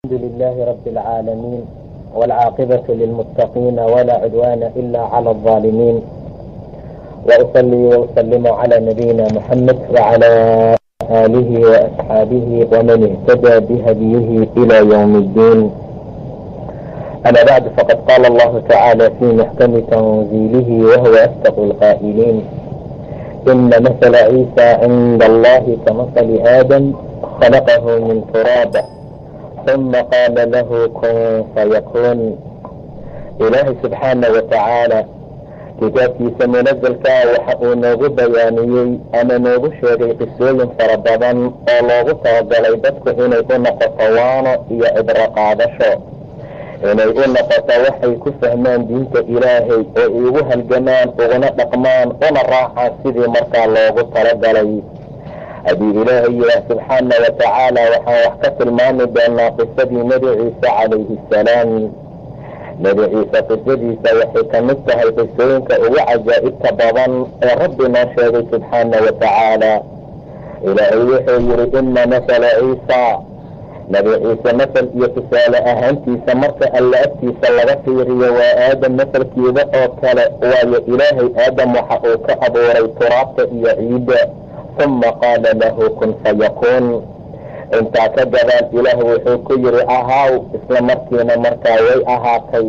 الحمد لله رب العالمين والعاقبة للمتقين ولا عدوان إلا على الظالمين، وأصلي وأسلم على نبينا محمد وعلى آله وأصحابه ومن اهتدى بهديه إلى يوم الدين. أما بعد، فقد قال الله تعالى في محكم تنزيله وهو أصدق القائلين: إن مثل عيسى عند الله كمثل آدم خلقه من تراب ثم قال له كن فيكون. ilaahay subxaana watacaala kitaabkiisa munazalka waxa uu noogu bayaaniyey ama noogu sheegay qisooyin fara badan oo loogu talagalay dadku inay u noqoto waano iyo cibro qaadasho, inay u noqoto waxay ku fahmaan diinta ilaahay oo ugu halgamaan, uguna dhaqmaan, una raacaan sidii markaa loogu talagalay. haddii ilaahay yihaah subxaana watacaala waxaan wax ka tilmaami doonaa qisadii nebi ciise calayhi salaam. nebi ciise qisadiisa waxay ka mid tahay qisooyinka ugu cajaa'ibta badan ee rabbi noo sheegay subxaana watacaala. ilaahay wuxuu yihi ina masala ciisa, nebi ciise masal iyo tusaale ahaantiisa marka alla agtiisa laga fiiriyo waa aadam masalkeeda oo kale, waayo ilaahay aadam waxa uu ka abuuray turaabta iyo ciidda, uma qaala lahu kun fayakuun. intaa ka gadaal ilaah wuxuu ku yihi ahaaw, isla markiina markaa way ahaatay.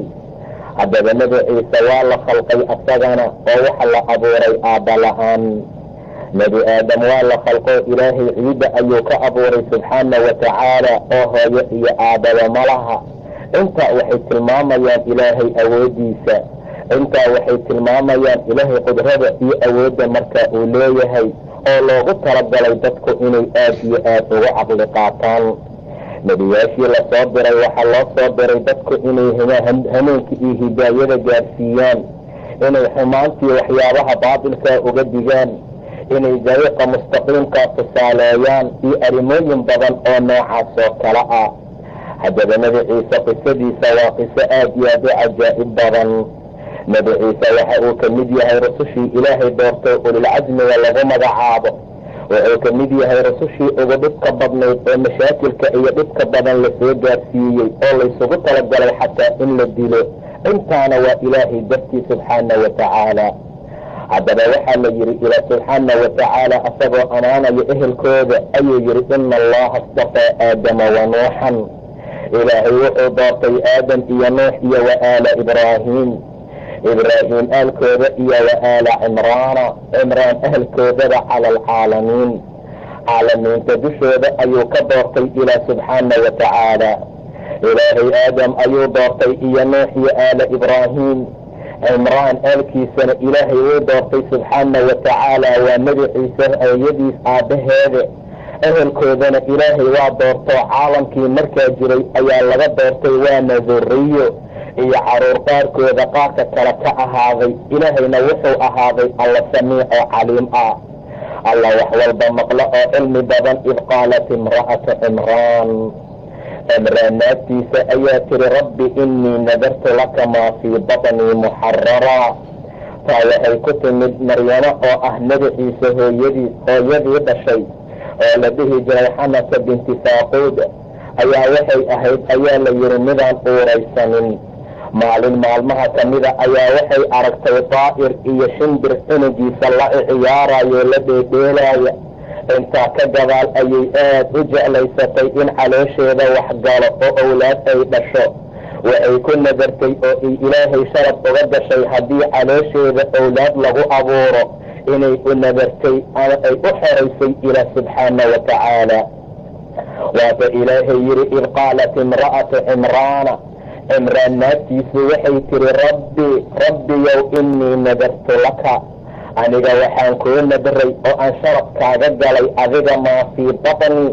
haddaba nebi ciise waa la khalqay asagana oo waxa la abuuray aabba la-aan. nebi aadam waa la khalqo ilaahay ciidda ayuu ka abuuray subxaana watacaala oo hooyo iyo aababa malaha. intaa waxay tilmaamayaan ilaahay awoodiisa, intaa waxay tilmaamayaan ilaahay qudrada iyo awoodda marka uu leeyahay oo loogu talagalay dadku inay aad iyo aad uga caqli qaataan. nebiyaashii lasoo diray waxaa loo soo diray dadku inay hanuunka iyo hidaayada gaarsiiyaan, inay xumaantii waxyaabaha baatilka uga digaan, inay dariiqa mustaqiimka tusaaleeyaan iyo arrimooyin badan oo noocaas oo kale ah. haddaba nebi ciise qisadiisa waa qiso aad iyo aad u cajaa'ib badan. nebi ciise waxa uu ka mid yahay rusushii ilaahay doortay ulilcasmiga lagu magacaabo. wuxuu ka mid yahay rusushii ugu dhibka badnayd oo mashaakilka iyo dhibka badan lasoo gaarsiiyey oo laysugu talagalay xataa in la dilo. intaana waa ilaahay dartii subxaana watacaala. haddaba waxaa la yihi ilaah subxaana watacaala asagoo anaanayo ehelkooda ayuu yihi ina allaha astafaa aadama wa nuuxan. ilaahay wuxuu doortay aadam iyo nuux iyo wa aala ibraahim aalkooda iyo wa aala cimraan ahalkoodaba cala alcaalamiin. caalamiinta dushooda ayuu ka doortay ilaah subxaana watacaala. ilaahay aadam ayuu doortay iyo nuux iyo aala ibraahim. cimraan aalkiisana ilaahay wuu doortay subxaana watacaala, waa nebi ciise hooyadiis aabbaheeda. ahalkoodana ilaahay waa doorto caalamkii markaa jiray ayaa laga doortay, waana duriyo iyo caruur qaarkooda qaarka kale ka ahaaday. ilaahayna wuxuu ahaaday alla samiic oo caliim ah, alla wax walba maqlo oo cilmi badan. id qaalat imra'atu cimraan naagtiisa ayaa tiri rabbi inii nadartu laka maa fii batnii muxarara. taa waxay ku timid maryamo oo ah nebi ciise hooyadii dhashay oo la dhihi jiray xanata binti saaquud ayaa waxay ahayd ayaa la yihi midaan uuraysanin. maalin maalmaha kamida ayaa waxay aragtay daa'ir iyo shimbir cunugiisa la ciyaarayo la dheedheelaya. intaa ka gadaal ayay aad u jeclaysatay in caloosheeda wax galo oo owlaad ay dhasho. waxay ku nadartay oo ay ilaahay sharaf uga gashay haddii caloosheeda owlaad lagu abuuro inay u nadartay ama ay u xoraysay ilaah subxaana watacaala. waata ilaahay yihi id qaalat imra'atu cimraan naagtiisu waxay tiri rabbiyow inii nadartu laka, aniga waxaan kuu nadaray oo aan sharaf kaaga galay adiga maa fii batni,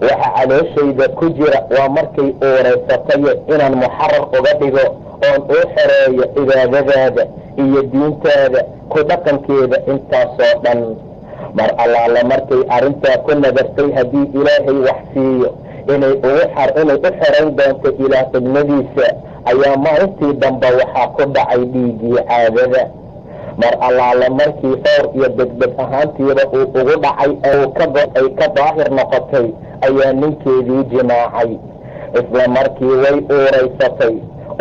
waxa calooshayda ku jira waa markay uuraysatayo inaan muxarar uga dhigo oon uu xoreeyo cibaadadaada iyo diintaada ku dhaqankeeda intaasoo dhan. mar allaala markay arrintaa ku nadartay haddii ilaahay wax siiyo inay u xorayn doonto ilaah khidmadiisa, ayaa maalintii dambe waxaa ku dhacay dhiiggii caadada. mar allaala markii fawr iyo degdeg ahaantiiba uu ugu dhacay ay ka daahir noqotay ayaa ninkeedii jimaacay. isla markii way uuraysatay.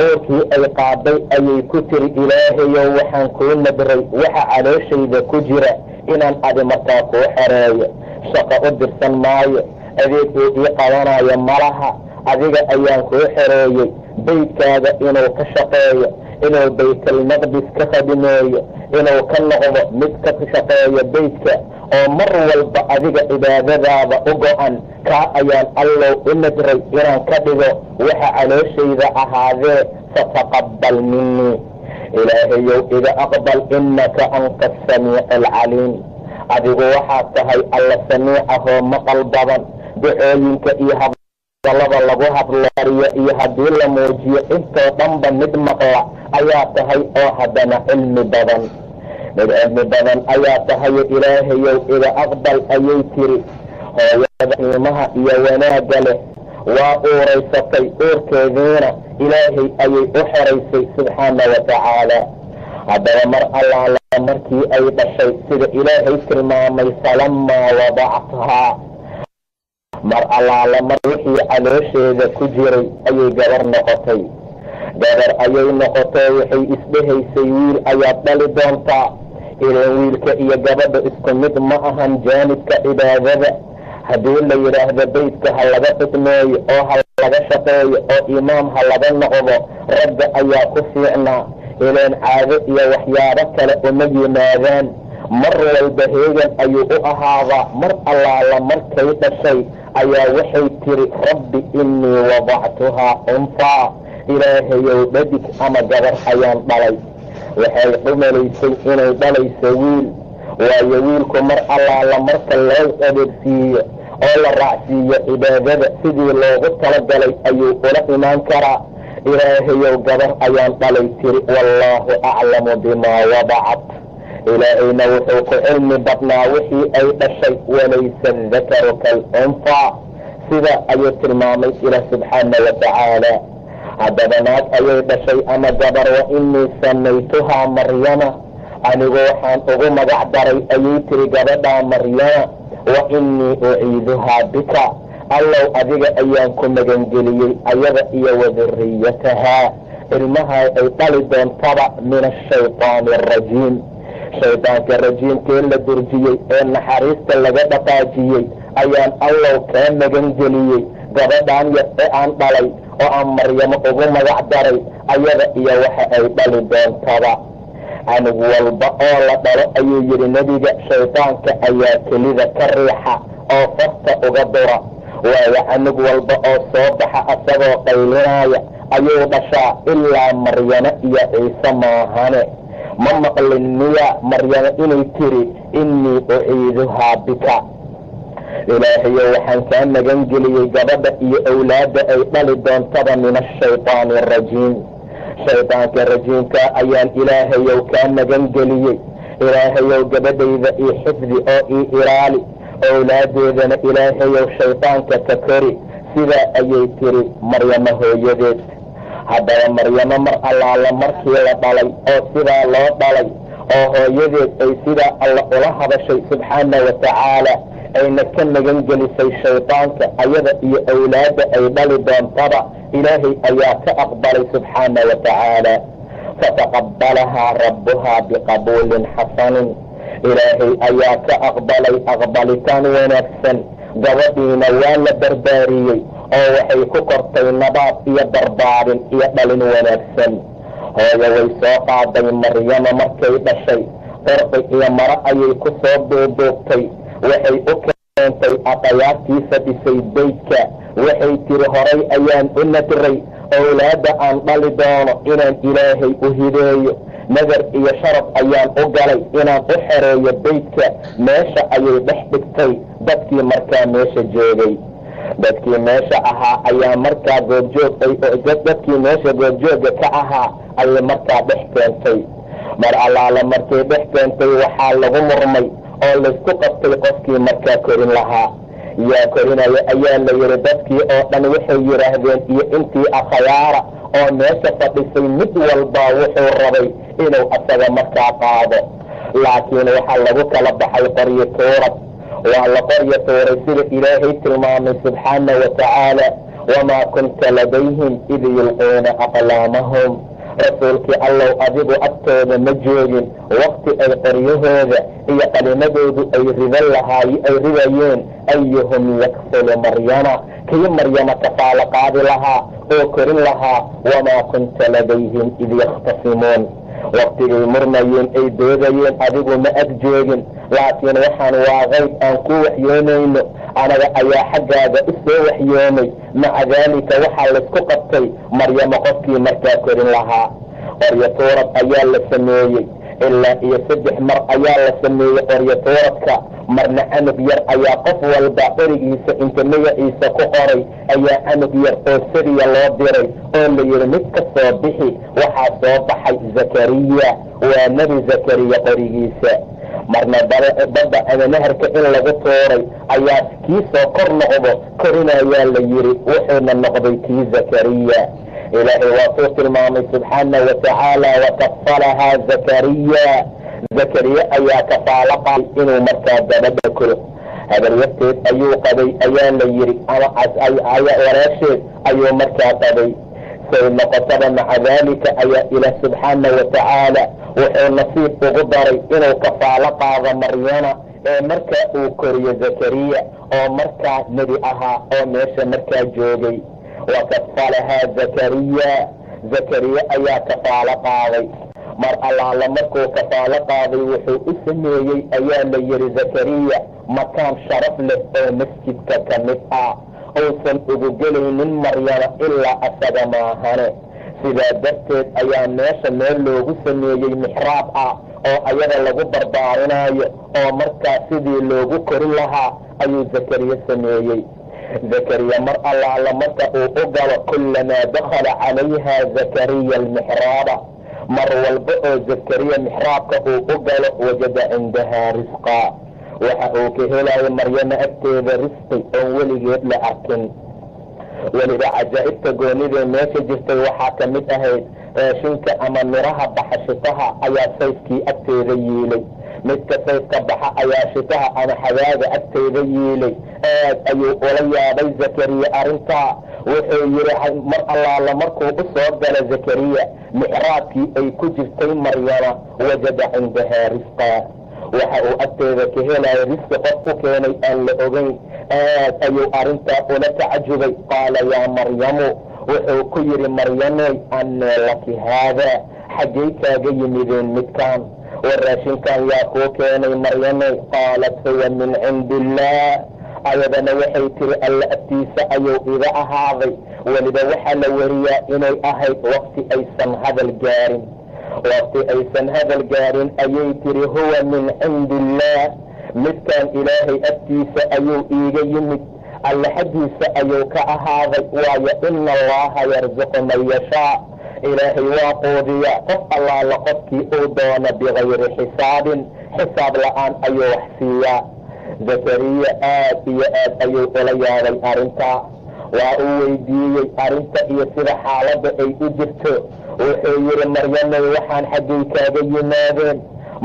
uurkii ay qaaday ayay ku tiri, ilaahayow waxaan kuu nadray waxa calooshayda ku jira inaan adi markaa kuu xereeyo. shaqo u dirsan maayo, adeeg uu ii qabanayo malaha. adiga ayaan kuu xereeyey beydkaada inuu ka shaqeeyo, inuu baytalmaqdis ka khadimeeyo, inuu ka noqdo mid ka shaqeeyo beydka oo mar walba adiga cibaadadaada u go-an. kaa ayaan allow u nadray inaan ka dhigo waxa calooshayda ahaadee, fataqabbal minii, ilaahayow iga aqbal, innaka anta asamiic alcaliim. adigu waxaad tahay alla samiicahoo maqal badan. ducooyinka iyo hadalada lagu hadlariyo iyo haddii la muujiyo intoo dhanba mid maqla ayaa tahay, oo haddana cilmi badan. mid cilmi badan ayaa tahayo ilaahayow iga aqbal ayay tiri. hooyada qiimaha iyo wanaagga leh waa uuraysatay, uurkeediina ilaahay ayay u xeraysay subxaana wa tacaala. haddaba mar allaala markii ay dhashay, sida ilaahay tilmaamay, falamaa wadactahaa, mar allaala mar wixii caloosheeda ku jiray ayay gabar noqotay. gabar ayay noqotay, waxay isdhehaysay wiil ayaad dhali doontaa. ilan wiilka iyo gabadha isku mid ma ahan jaanibka cibaadada. haddii la yidhaahdo beydka ha laga xukmeeyo oo ha laga shaqeeyo oo imaam ha laga noqdo, ragga ayaa ku fiicnaa. ilaan caado iyo waxyaabo kale uma yimaadaan. mar walba heegan ayuu u ahaadaa. mar allaala markay dhashay ayaa waxay tiri, rabbi innii wadactuhaa unfaa, ilaahayow dhadig ama gabar ayaan dhalay. waxay dhumalaysay inay dhalayso wiil, waayo wiilku mar allaala marka loo adeegsiiyo oo la raacsiiyo cibaadada sidii loogu talagalay ayuu ula imaan karaa. ilaahayow gabar ayaan dhalay tiri, wallaahu aclamu bimaa wadacat, ilaahayna wuxuu ku cilmi badnaa wixii ay dhashay. walaysa dakaru kalunfaa, sida ayuu tilmaamay ilaah subxaana wa tacaala. haddaba naag ayay dhashay ama gabar, wa innii samaytuhaa maryama, anigu waxaan ugu magac daray ayay tiri gabadhaa maryama, wa innii uciiduhaa bika, allow adiga ayaan ku magangeliyey ayada iyo waduriyatahaa, ilmaha ay dhali doontaba, min ashaytaani arajiim, shaydaanka rajiimkee la durjiyey ee naxariista laga dhaqaajiyey ayaan allow kaa magangeliyey. gabadhaan yar ee aan dhalay oo aan maryamo ugu magac daray, ayada iyo waxa ay dhali doontaba. canug walba oo la dhalo ayuu yidhi nebiga, shaydaanka ayaa kelida ka riixa oo farta uga dura. waayo canug walba oo soo baxa asagoo qaylinaya ayuu dhashaa, ilaa maryamo iyo ciise maahane. ma maqlin miya maryamo inay tiri, innii uciiduhaa bika, ilaahayo waxaan kaa magan geliyey gabadha iyo awlaadda ay dhali doontaba, min ashaytaani arajiim, shaydaanka rajiimka ayaan ilaahayow kaa magan geliyey. ilaahayow gabadhayda ii xifdi oo ii ilaali, awlaadeedana ilaahayow shaydaanka ka kori. sidaa ayay tiri maryamo hooyadeed. haddaba maryamo mar allaala markii la dhalay oo sidaa loo dhalay oo hooyadeed ay sidaa alla ula hadashay subxaana wa tacaala, ayna ka magan gelisay shaydaanka, ayada iyo awlaadda ay dhali doontaba, ilaahay ayaa ka aqbalay subxaana wa tacaala. fataqabbalahaa rabbuhaa biqabuulin xasanin, ilaahay ayaa ka aqbalay aqbalitaan wanaagsan. gabadhiina waa la barbaariyey oo waxay ku kortay nabaad iyo barbaarin iyo dhalin wanaagsan. hooyo way soo qaaday maryamo markay dhashay, qarqi iyo maro ayay ku soo duuduubtay. waxay u keentay aqayaartiisa dhisay beydka. waxay tiri, horay ayaan u nadray awlaadda aan dhali doono inaan ilaahay u hideeyo. nadar iyo sharaf ayaan u galay inaan u xereeyo beydka. meesha ayay dhex dhigtay dadkii markaa meesha joogay. dadkii meesha ahaa ayaa markaa dadkii meesha goobjooga ka ahaa ayay markaa dhex keentay. mar allaala markay dhex keentay waxaa lagu murmay oo laysku qabtay qofkii markaa korin lahaa. yaa korinaya ayaa la yidhi. dadkii oo dhan waxay yidhaahdeen iyo intii akhayaara oo meesha fadhisay mid walbaa wuxuu rabay inuu asaga markaa qaado. laakiin waxaa lagu kala baxay qoryo tuurad. waa la qoryo tuuray sida ilaahay tilmaamay subxaana wa tacaala. wamaa kunta ladayhim id yulquuna aqlaamahum. rasuulkii allow adigu agtooda ma joogin wakti ay qoryahooda iyo qalimadoodu ay ridayeen ayuhum yakfulu maryama, kii maryama kafaalo qaadi lahaa oo korin lahaa. wamaa kunta ladayhim id yakhtasimuun, waktigay murmayeen ay doodayeen adigu ma ag joogin, laakiin waxaan waa qayb aan ku waxyoonayno, anaga ayaa xaggaaga u soo waxyoonay. maca daalika waxaa laysku qabtay maryamo qofkii markaa korin lahaa. qoryo tuurad ayaa la sameeyey, ilaa iyo 3 mar ayaa la sameeyey qoryo tuuradka. marna canug yar ayaa qof walba qorigiisa inta magaciisa ku qoray ayaa canug yar oo sariya loo diray oo la yidhi mid ka soo bixi. waxaa soo baxay zakariya, waa nebi zakariya qorigiisa. marna badda ama naharka in lagu tuuray ayaa kii soo kor noqdo korinayaa la yidhi, wuxuuna noqday kii zakariya. ilaahay waa suu tilmaamay subxaana watacaala, wakafalahaa zakariya, zakariya ayaa kafaalo qaaday inuu markaa gabadha koro. habaryarteed ayuu qabay ayaa la yidhi, ama walaasheed ayuu markaa qabay. say noqotaba maca daalika ayaa ilaah subxaana watacaala wuxuu nasiib ugu daray inuu kafaalo qaado maryana ee markaa uu koriyo zakariya oo markaa nebi ahaa oo meesha markaa joogay. wakafalahaa zakariya, zakariya ayaa kafaalo qaaday. mar allaala markuu kafaalo qaaday wuxuu u sameeyey ayaa la yidhi zakariya makaan sharaf leh oo masjidka ka mid ah, uusan ugu gelaynin maryama ilaa asaga maahane. sidaa darteed ayaa meesha meel loogu sameeyey mixraab ah oo ayada lagu barbaarinaayo oo markaa sidii loogu korin lahaa ayuu zakariya sameeyey. zakariya mar allaala marka uu u galo, kullamaa dakhala calayha zakariya almixraaba, mar walba oo zakariya mixraabka uu u galo wajada cindahaa risqa, waxa uu ka helayo maryama agteeda risqi oon weligeed la arkin. weliba cajaa'ibta goonidee meesha jirtay waxaa ka mid ahayd raashinka ama miraha baxa shitaha ayaa sayfkii agteeda yiilay. midka sayfka baxa ayaa shitaha ama xagaaga agteeda yiilay. aad ayuu ula yaabay zakariya arrintaa. wuxuu yidhi mar allaala markuu u soo gala zakariya mixraabkii ay ku jirtay maryama, wajada cindahaa risqa, waxa uu agteeda ka helayo risqi qof u keenay aan la ogeyn. aad ayuu arrintaa ula tacajubay. qaala yaa maryamu, wuxuu ku yidhi maryamoy, annaa laki haada, xaggay kaaga yimideen midkaan? war raashinkan yaa kuu keenay maryamoy? qaalat huwa min cindi illaah, ayadana waxay tiri alla agtiisa ayuu iga ahaaday. weliba waxaa la wariyaa inay ahayd waqti aysan hadal gaarin. waqti aysan hadal gaarin ayay tiri huwa min cindi illaah, midkaan ilaahay agtiisa ayuu iiga yimid, alla xaggiisa ayuu ka ahaaday. waayo ina allaha yarzuqu man yashaa, ilaahay waa quudiya qof allaala qofkii uu doono bigayri xisaabin, xisaab la-aan ayuu wax siiyaa. zakariya aad iyo aad ayuu ula yaabay arrintaa. waa uu weydiiyey arrinta iyo sida xaaladda ay u jirto. wuxuu yidhi maryamay, waxaan xaggay kaaga yimaadeen?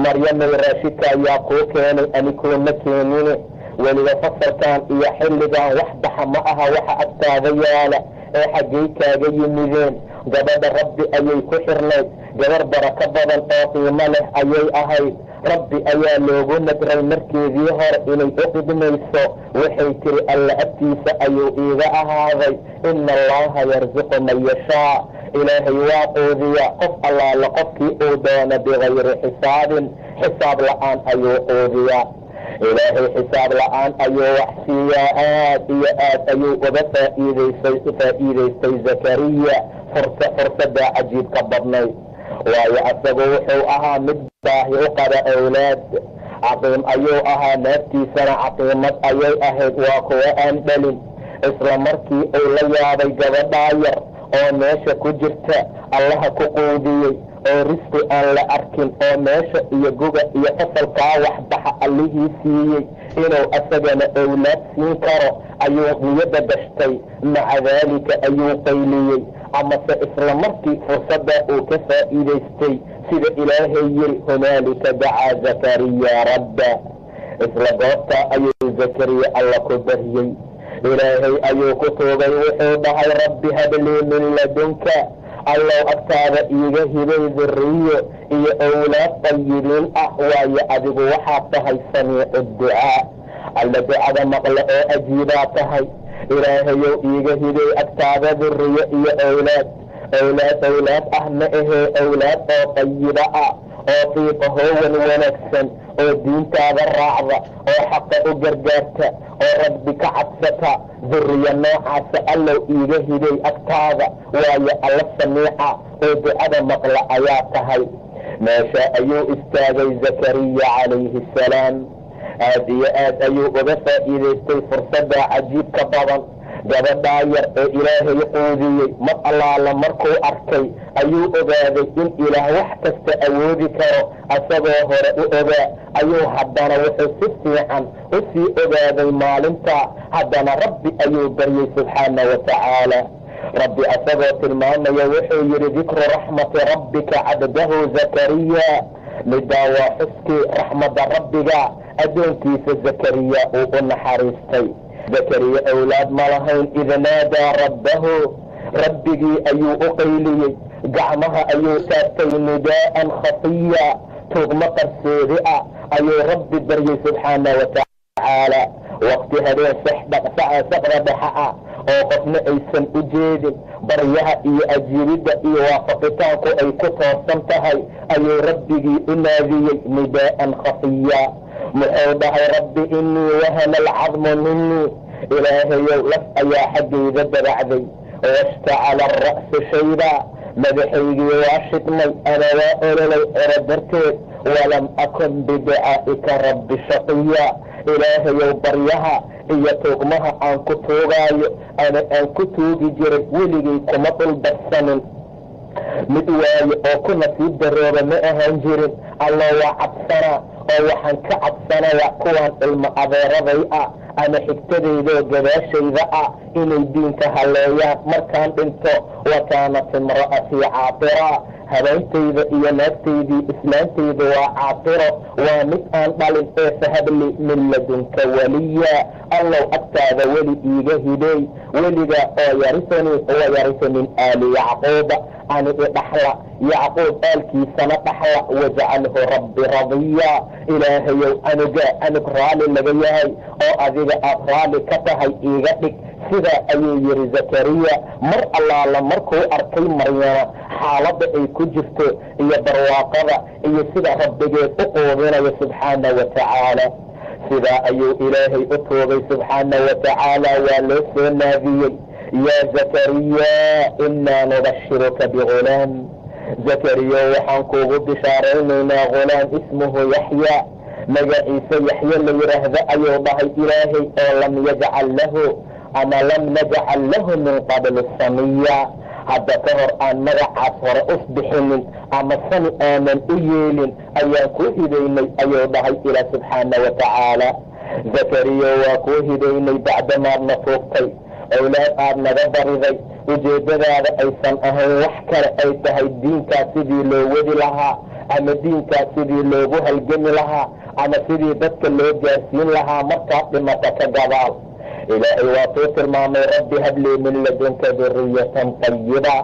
maryamay, raashika ayaa kuu keenay, anikuuma keenine. weliba fasalkan iyo xilligan wax baxa ma aha waxa agtaada yaala, ee xaggay kaaga yimideen? gabadha rabbi ayay ku xirnayd, gabar barako badan oo qiimo leh ayay ahayd. rabbi ayaa loogu nadray markeedii hore inay u khidmayso. waxay tiri alla agtiisa ayuu iiga ahaaday. ina allaha yarzuqu man yashaa, ilaahay waa quudiya qof allaala qofkii uu doono bigayri xisaabin, xisaab la-aan ayuu quudiyaa. ilaahay xisaab la-aan ayuu wax siiyaa. aad iyo aad ayuu uga faa'iidaystay zakariya fursaddaa cajiibka badnayd. waayo asagu wuxuu ahaa mid baahi u qaba awlaad. caqiim ayuu ahaa, naaftiisana caqiimad ayay ahayd, waa kuwa aan dhalin. isla markii uu la yaabay gabadhaa yar oo meesha ku jirta, allaha ku quudiyey oo risqi aan la arkin, oo meesha iyo guga iyo fasalkaa waxbaxa allihii siiyey inuu asagana awlaad siin karo ayuu niyadda gashtay. maca daalika ayuu qayliyey, amase isla markii fursadda uu ka faa'iidaystay sida ilaahay yiri, hunaalika dacaa zakariya rabba. isla goobtaa ayuu zakariya alla ku baryey. ilaahay ayuu ku tuugay, wuxuu dhahay rabbi hablii min ladunka, allow agtaada iiga hibay duriyo iyo owlaad tayibiin ah, waayo adigu waxaad tahay samiicu ducaa, alla ducada maqle oo ajiibaa tahay. ilaahayow iiga hibay agtaada duriyo iyo owlaad ah ma ahee owlaad oo tayiba ah, oo fiiqahoowan wanaagsan, oo diintaada raacda, oo xaqa u gargaarta, oo rabbi ka cabsata. duriyo noocaasa allow iiga hibay agtaada, waayo alla samiica oo ducada maqla ayaa tahay. meesha ayuu istaagay zakariya calayhi salaam. aad iyo aad ayuu uga faa'iidaystay fursadda cajiibka badan. gabadhaa yar ee ilaahay quudiyey mar allaala markuu arkay ayuu ogaaday in ilaah wax kasta awoodi karo. asagoo hore u ogaa ayuu haddana wuxuu si fiican u sii ogaaday maalinta. haddana rabbi ayuu baryey subxaana wa tacaala. rabbi asagoo tilmaamaya wuxuu yidhi dikru raxmati rabbika cabdahu zakariya, middaa waa xuskii raxmadda rabbiga addoonkiisa zakariya uu u naxariistay. zakariya owlaad ma lahayn, id naadaa rabbahu, rabbigii ayuu u qayliyey, gacmaha ayuu taagtay nidaa'an khafiya, tuugmo qarsoodi ah ayuu rabbi baryey subxaana wa tacaala. waqti habeen saqda dhexa ah oo qofna aysan u jeedin, baryaha iyo ajiibidda iyo waafaqitaanku ay ku toosan tahay ayuu rabbigii u naadiyey nidaa'an khafiya. muxuu dhahay rabbi inii wahana alcadmu minii, ilaahayow laf ayaa xaggayda dabacday, washtacala ara'su shayba, madaxaygii waa shidmay, ana waa ololay cero darteed, walam akun biducaa'ika rabbi shaqiya. ilaahayow baryaha iyo tuugmaha aan ku tuugaayo ama aan ku tuugi jiray weligay kuma dhulbarsanin mid waayo oo ku nasiib darooba ma ahaan jirin. alla waa cabsanaa oo waxaan ka cabsanaya kuwaan ilmo adeeraday ah ama xigtadaydoo gadaashayda ah inay diinka halleeyaan markaan dhinto. wa kaanat imra'atii caatira, habeentayda iyo naagtaydii islaantayda waa caatiro, waa mid aan dhalin, ee fahabli min ladunka waliya, allow agtaada weli iiga hibey, weliga oo yarisanii wa yarisa min aali yacquuba, ani idhaxla yacquub aalkiisana dhaxla, wajcalhu rabbi radiya. ilaahayow anug raali laga yahay oo adiga aad raali ka tahay iiga dhig. sidaa ayuu yidhi zakariya mar allaala markuu arkay maryana xaaladda ay ku jirto iyo barwaaqada iyo sida rabbigeed u quudinayo subxaana wa tacaala. sidaa ayuu ilaahay u tuugay subxaana wa tacaala. waa loo soo naadiyey, yaa zakariya inaa nubashiruka bigulaam, zakariya waxaan kuugu bishaaraynaynaa gulaam ismuhu yaxya, magaciisa yaxye la yidhaahda ayuu dhahay ilaahay, oo lam yajcal lahu ama lam najcal lahu min qabli samiya, hadda ka hor aan magacaas hore usbixinin ama sani aanan u yeelin ayaan kuu hibaynay ayuu dhahay ilaah subxaana wa tacaala. zakariya waa kuu hibaynay bacdamaadna tuugtay, owlaad aad naga bariday, ujeeddadaada aysan ahayn wax kale ay tahay diinkaas sidii loo wadi lahaa, ama diinkaas sidii loogu halgami lahaa, ama sidii dadka loo gaarsiin lahaa markaad dhimata ka gadaal. ilaahay waa tuu tilmaamay rabbi hablii min ladunka duriyatan tayiba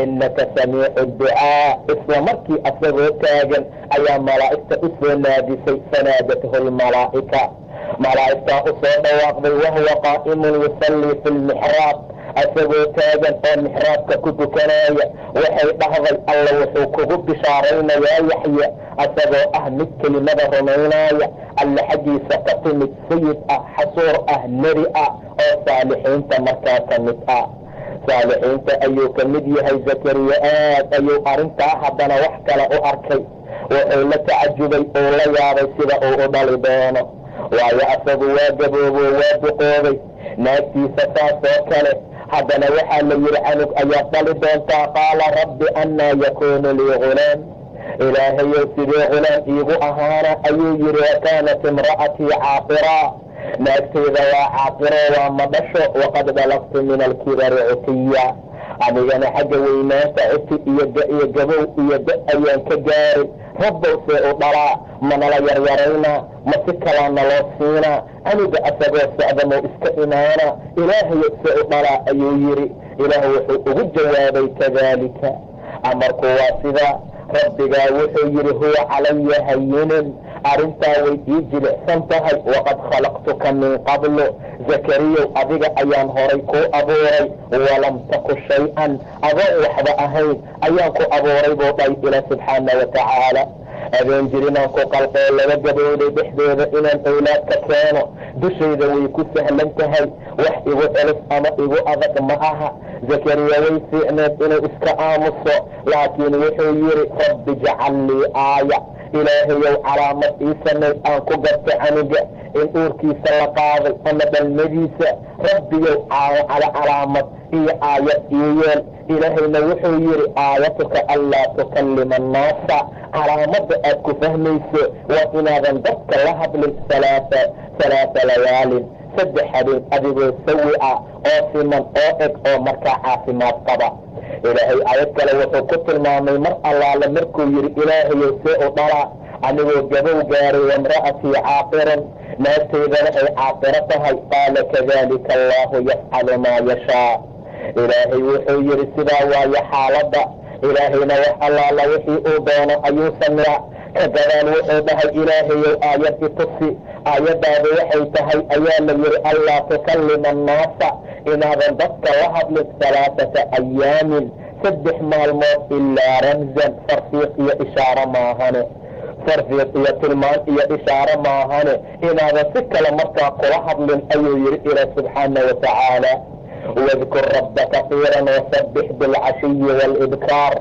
inaka samiicu ducaa. isla markii asagoo taagan ayaa malaa'igta u soo naadisay, fanaadathu lmalaa'ika, malaa'igtaa u soo dhawaaqday, wahuwa qaa'imun yusallii fi lmixraab, asagoo taagan oo mixraabka ku tukanaya. waxay dhahday alla wuxuu kugu bishaaraynayaa yaxya, asagoo ah mid kelimada rumaynaya, alla xaggiisa ka timid, sayid ah, xasuur ah, neri ah, oo saalixiinta markaa ka mid ah. saalixiinta ayuu ka mid yahay zakariya. aad ayuu arrintaa haddana wax kale u arkay, wuxuu la tacajubay oo la yaabay sida uu u dhali doono, waayo asagu waa gaboobo waa duqoobay, naagtiisa saas oo kale. haddana waxaa la yidhi canug ayaad dhali doontaa. qaala rabbi annaa yakuunu lii gulaam, ilaahayow sidee gulaam iigu ahaana ayuu yidhi, wakaanat imra'atii caaqira, naagtayda waa caaqiro, waa madhasho, waqad balagtu min alkibari cutiya, anigana xagga weynaanta citi iyo gabow iyo da ayaan ka gaarin. rabbow see u dhalaa, manala yaryaraynaa, ma si kalaa naloo siinaa, aniga asagoo socdamoo iska imaana, ilaahayo see u dhalaa ayuu yidhi. ilaah wuxuu ugu jawaabay kadaalika, amarku waa sidaa. rabbigaa wuxuu yidhi huwa calaya hayinin, arrintaa way ii jilicsan tahay. waqad khalaqtuka min qablu, zakariyow adiga ayaan horay kuu abuuray, walam taku shay-an, adoon waxba ahayn ayaan ku abuuray buu dhahay ilaah subxaana wa tacaala. adeen jirinaan ku qalqoo laga gabowday dhexdooda inaan awlaad ka keeno, dushayda way ku sahlan tahay, wax igu culus ama igu adag ma aha. zakariya way fiicneed inuu iska aamuso, laakiin wuxuu yidhi rabbi jacal lii aaya, ilaahayow calaamad ii sameey aan ku garto aniga in uurkiisa la qaaday ama dhalmadiisa. rabbiyow calaamad iyo aayad ii yeel. ilaahayna wuxuu yidhi aayatuka anlaa tukallima annaasa, calaamada aad ku fahmayso waa inaadan dadka la hadlin halaatha layaalin, 3 habeen adigoo sawi ah oo siman oo eg oo markaa caafimaad qaba. ilaahay aayad kale wuxuu ku tilmaamay mar allaale markuu yidhi ilaahayow see u dhalaa, anigoo gabow gaaray wamra'atii caaqiran, naastaydana ay caaqiro tahay. qaala kadalika allahu yafcalu maa yashaa. ilaahay wuxuu yidhi sidaa waayo xaaladda. ilaahayna wax allaala wixii uu doono ayuu sameeyaa. ka gadaan wuxuu dhahay ilaahayow aayad itusi, aayadaadu waxay tahay ayaa la yidhi allaa tukallima annaasa, inaadan dadka la hadlin 3 ayaamin, 3 maalmood, ilaa ramzan, farfiiq iyo ishaaro maahane, farfiiq iyo tilmaan iyo ishaaro maahane, inaadan si kale markaa kula hadlin ayuu yidhi ilaah subxaana wa tacaala. wadkur rabba kasiiran wasabbix bilcashiyi waalibkaar,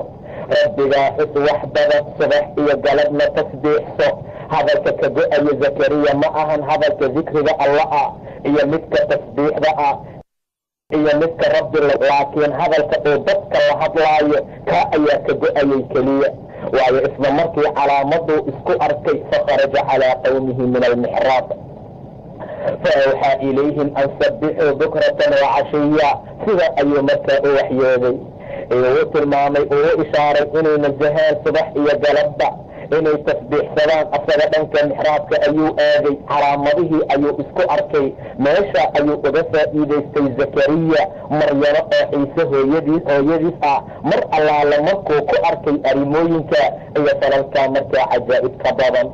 rabbigaa xus wax badan, subax iyo galabna tasbiixso. hadalka ka go-ayo zakariya ma ahan hadalka dikriga alla ah iyo midka tasbiixda ah iyo midka rabbi, laakiin hadalka uu dadka la hadlaayo kaa ayaa ka go-ayay keliya. waayo isla markii calaamaduu isku arkay, fakharaja calaa qawmihi min almixraab faawxaa ilayhim an sabbixuu bukratan wacashiya. sida ayuu markaa u waxyooday, uu tilmaamay, uu ishaaray inay nasahaan subax iyo galabba, inay tasbiixsadaan. asaga dhanka mixraabka ayuu aaday, calaamadihii ayuu isku arkay. meesha ayuu uga faa'iidaystay zakariya maryamo oo ciise hooyadiis ah. mar allaale markuu ku arkay arrimooyinka iyo falalkaa markaa cajaa'ibka badan,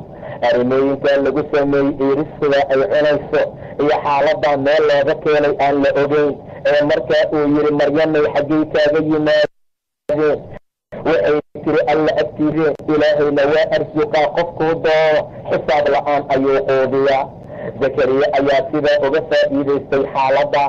arrimooyinkaa lagu sameeyey iirisiga ay cunayso iyo xaaladaa meel looga keenay aan la ogeyn, ee markaa uu yidhi maryamay xaggay kaaga yimaadeen. waxay tiri alla agtiideen, ilaahayna waa arsuqaa qofkuu doono, xisaab la-aan ayuu quudiyaa. zakariya ayaa sidaa uga faa'iidaystay xaaladda.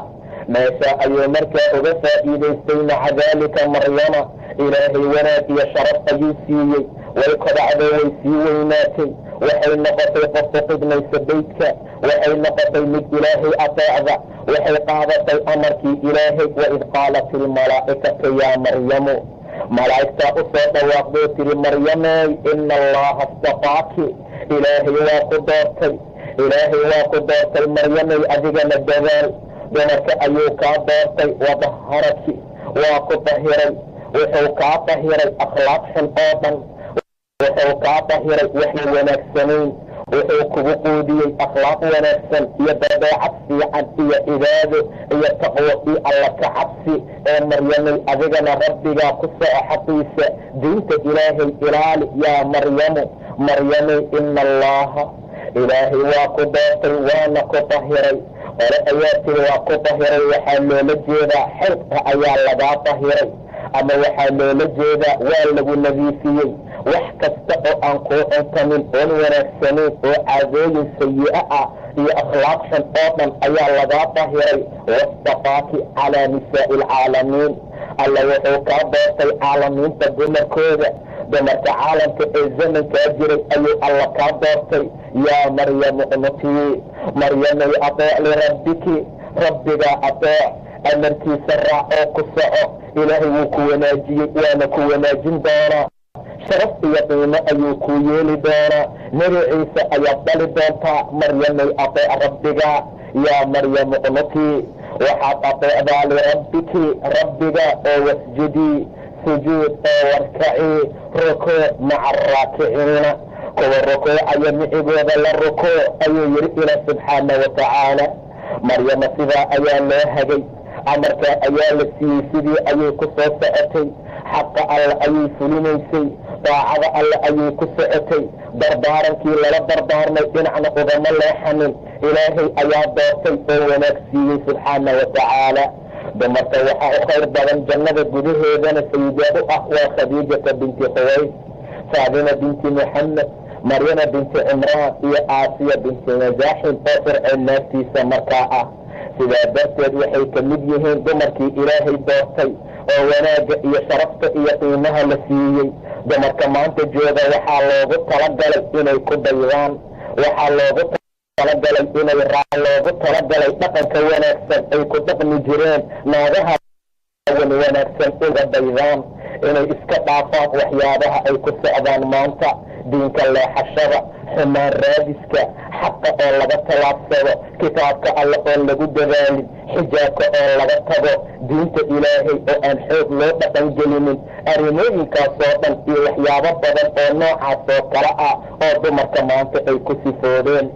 meesha ayuu markaa uga faa'iidaystay. maca daalika maryama ilaahay wanaag iyo sharaf ayuu siiyey, way kobacday, way sii weynaatay, waxay noqotay qofku qidmaysa beydka, waxay noqotay mid ilaahay ateecda, waxay qaadatay amarkii ilaahay. waid qaalat ilmalaa'ikatu yaa maryamu, malaa'igtaa u soo dhawaaqdoo tiri maryamey ina allaha istafaaki, ilaahay waa ku doortay, ilaahay waa ku doortay maryamey, adigana dadaal, dumarka ayuu kaa doortay. wadaharaki, waa ku dahiray, wuxuu kaa dahiray akhlaaq xun oo dhan, wuxuu kaa dahiray waxay wanaagsanayn, wuxuu kugu quudiyey akhlaaq wanaagsan iyo dabeecad fiican iyo cibaado iyo taqwo iyo alla ka cabsi. ee maryamay adigana rabbigaa ku soco xaqiisa, diinta ilaahay ilaali. yaa maryamu, maryamay ina allaha, ilaahay waa ku doortay waana ku dahiray. hore ayaa tiri waa ku dahiray, waxaa loola jeedaa xilqa ayaa lagaa dahiray, ama waxaa loola jeedaa waa lagu nadiifiyey. wax kasta oo aan kuu cuntamin oon wanaagsanayn oo caadooyin sayi-a ah iyo akhlaaq xun oo dhan ayaa lagaa dahiray. wastafaaki calaa nisaa'i alcaalamiin, alla wuxuu kaa doortay caalamiinta dumarkooda, dumarka caalamka ee zamankaa jiray ayuu alla kaa doortay. yaa maryamu unutii, maryamay ateec lirabbiki, rabbigaa ateec, amarkiisa raac oo ku soco. ilaahay wuu ku wanaajiyey, waana ku wanaajin doonaa. sharaf iyo qiimo ayuu kuu yeeli doonaa. nebi ciise ayaad dhali doontaa. maryamay ateec rabbigaa. yaa maryamu unutii, waxaad adeecdaa lirabbiki rabbiga oo wasjudii sujuud oo warkacii rukuuc maca araakiciina kuwa rukuucaya micigooda la rukuuc ayuu yidhi ilaah subxaana wa tacaala. maryama sidaa ayaa loo hagay, amarkaa ayaa la siiyey, sidii ayay ku soo socotay, xaqa alle ayay fulinaysay, daacada alle ayay ku socotay, dardaarankii lala dardaarmay dhinacna ugama leexanin. ilaahay ayaa doortay oo wanaag siiyey subxaana wa tacaala. dumarka waxaa u khayr badan jannada gudaheedana sayidaad u ah waa khadiijata binti khuwayd, faadima binti muxamed, maryama binti cimraan iyo aasiya binti nazaaxin oo fircoon naagtiisa markaa ah. sidaa darteed waxay ka mid yihiin dumarkii ilaahay doortay oo wanaagga iyo sharafta iyo qiimaha la siiyey. dumarka maanta jooga waxaa loogu talagalay inay ku daydaan, waxaa loogu talagalay dhaqanka wanaagsan ay ku dhaqmi jireen naagaha wanaagsan uga daydaan, inay iska dhaafaan waxyaabaha ay ku socdaan maanta, diinka leexashada, xumaan raadiska, xaqa oo laga tallaabsado, kitaabka alle oo lagu dadaalin, xijaabka oo laga tago, diinta ilaahay oo aan xoog loo dhaqangelinin. arrimooyinkaasoo dhan iyo waxyaabo badan oo noocaas oo kale ah oo dumarka maanta ay ku sifoodeen.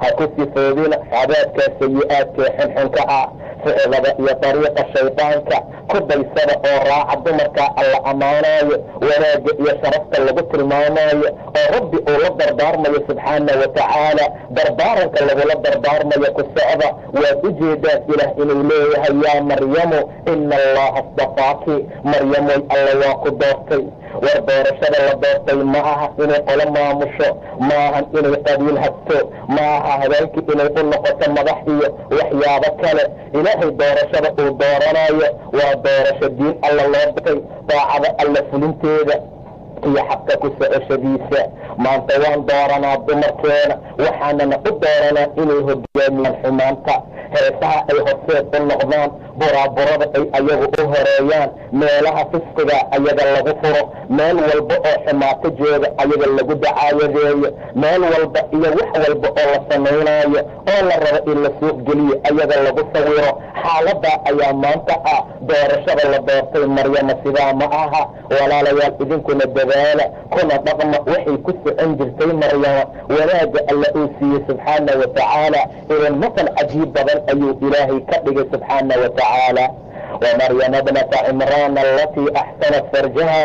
ha ku sifoodina cadaabka sayi-aadkee xunxunka ah, ficilada iyo dariiqa shaydaanka ku daysada oo raaca dumarka alla ammaanaayo, wanaagga iyo sharafta lagu tilmaamaayo oo rabbi uu la dardaarmayo subxaana wa tacaala. dardaaranka lagula dardaarmayo ku socda. waad u jeedaan ilaah inuu leeyahay yaa maryamu ina allaha astafaaki, maryamoy alla waa ku doortay. war doorashada la doortay ma aha inay qolo maamusho, ma ahan inay qabiil habto, ma aha habeenkii inay u noqoto madax iyo waxyaabo kale. ilaahay doorashada uu dooranayo waa doorasho diin alla loo batay, daacada alla fulinteeda iyo xaqa ku socoshadiisa. maanta waan dooranaa dumarkeena, waxaanana u dooranaa inay hogaamiyaan xumaanta, heesaha ay horseed u noqdaan, buraaburada ay ayagu u horeeyaan, meelaha fisqiga ayaga lagu furo, meel walba oo xumaato jooga ayaga lagu dacaayadeeyo, meel walba iyo wax walba oo la samaynayo oo la rabo in la suuq geliyo ayaga lagu sawiro. xaaladaa ayaa maanta ah doorashada la doortay maryama. sidaa ma aha walaalayaal, idinkuna dadaala kuna dhaqma waxay ku socon jirtay maryama, wanaaga alla uu siiyey subxaana wa tacaala. idan maqal cajiib badan ayuu ilaahay ka dhigay subxaana wa tacaala. wamaryama bnata cimraan alatii axsanat farjaha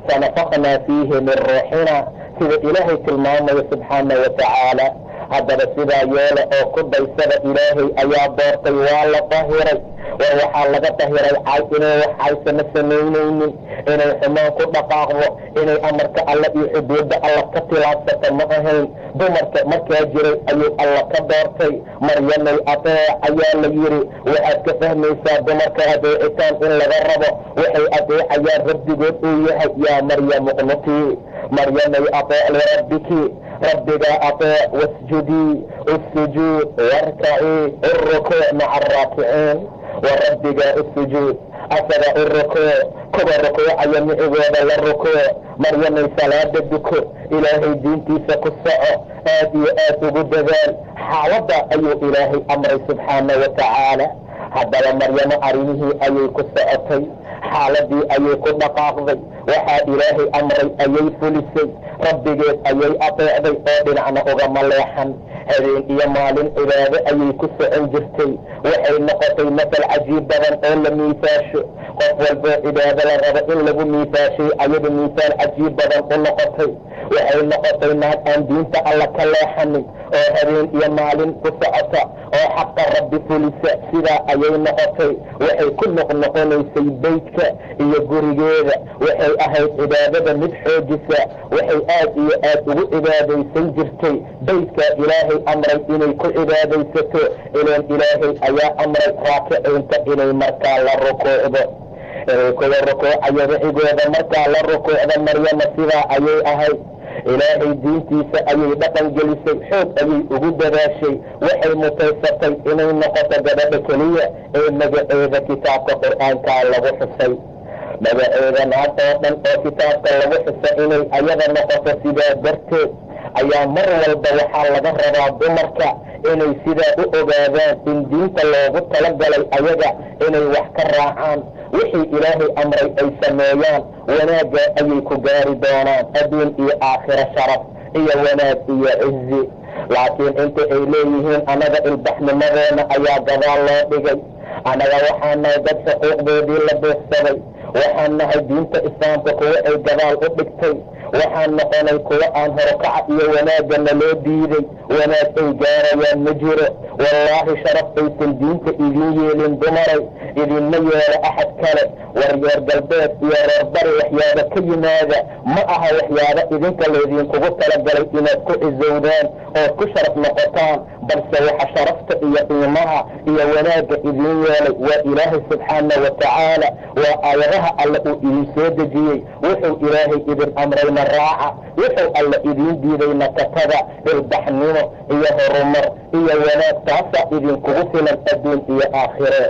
fanafaqnaa fiihi min ruuxina, sida ilaahay tilmaamayo subxaana wa tacaala. haddaba sidaa yeela oo ku daysada, ilaahay ayaa doortay, waa la dahiray. war waxaa laga dahiray cay inay wax haysana samaynaynin, inay xumaan ku dhaqaaqdo, inay amarka alla iyo xuduudda alla ka tilaabsata ma ahayn. dumarka markaa jiray ayuu alla ka doortay. maryamay adeec ayaa la yidhi. waxaad ka fahmaysaa dumarka adeecitaan in laga rabo. waxay adeecayaan rabbigood uu yahay yaa maryamu qnutii, maryamay adeec lirabbiki, rabbigaa adeec, wasjudii usujuud warkacii urukuuc maca araakiciin. warabbigaa usujuud, asaga u rukuuc, kuwa rukuucaya micigooda la rukuuc. maryamay salaada duko, ilaahay diintiisa ku soco, aad iyo aad ugu dadaal. xaalada ayuu ilaahay amray subxaana wa tacaala. haddaba maryamo arrimihii ayay ku socotay, xaaladii ayay ku dhaqaaqday, waxaa ilaahay amray ayay fulisay, rabbigeed ayay adeecday oo dhinacna ugama leexan. habeen iyo maalin cibaado ayay ku socon jirtay. waxay noqotay masal cajiib badan oo la miisaasho. qof walboo cibaado la rabo in lagu miisaashay ayadu miisaal cajiib badan u noqotay. waxay noqotay naag aan diinta alla ka leexanin oo habeen iyo maalin ku socota oo xaqa rabbi fulisa. sidaa ayay noqotay. waxay ku noqnoqonaysay beydka iyo gurigeeda. waxay ahayd cibaadada mid xoojisa. waxay aad iyo aad ugu cibaadaysan jirtay beydka ilaahay amray inay ku cibaadaysato. ilaan ilaahay ayaa amray raakicinta inay markaa la rukuucdo, inay kuwa rukuucaya micigooda markaa la rukuucda. maryama sidaa ayay ahayd. ilaahay diintiisa ayay dhaqan gelisay, xoog ayay ugu dadaashay. waxay mutaysatay inay noqoto gabadha keliya ee magaceeda kitaabka qur-aankaa lagu xusay. magaceeda naag oo dhan oo kitaabka lagu xusa inay ayada noqoto. sidaa darteed ayaa mar walba waxaa laga rabaa dumarka inay sidaa u ogaadaan in diinta loogu talagalay ayaga inay wax ka raacaan, wixii ilaahay amray ay sameeyaan, wanaagga ayay ku gaari doonaan adduun iyo aakhiro sharaf iyo wanaag iyo cizi. laakiin inta ay leeyihiin annaga ilbaxnimadeena ayaa gadaal loo dhigay, annaga waxaan nahay dad xuquuqdoodii la duufsaday, waxaan nahay diinta islaamka kuwa ay gadaal u dhigtay, waxaan noqonay kuwa aan horukaca iyo wanaagana loo diiday, wanaag ay gaarayaan ma jiro. wallaahi sharaf aysan diinta idin yeelin dumaray, idinma yeelo axad kale. war reer galbeed iyo reer bari waxyaaba ka yimaada ma aha waxyaaba idinka laydinkugu talagalay inaad ku cizowdaan ood ku sharaf noqotaan, balse waxa sharafta iyo qiimaha iyo wanaagga idin yeelay waa ilaahay subxaana wa tacaala. waa aayadaha alle uu idin soo dejiyey. wuxuu ilaahay idin amrayna raaca, wuxuu alle idin diidayna katada, ilbaxnimo iyo horumar iyo wanaag, taasaa idinkugu filan adduun iyo aakhire.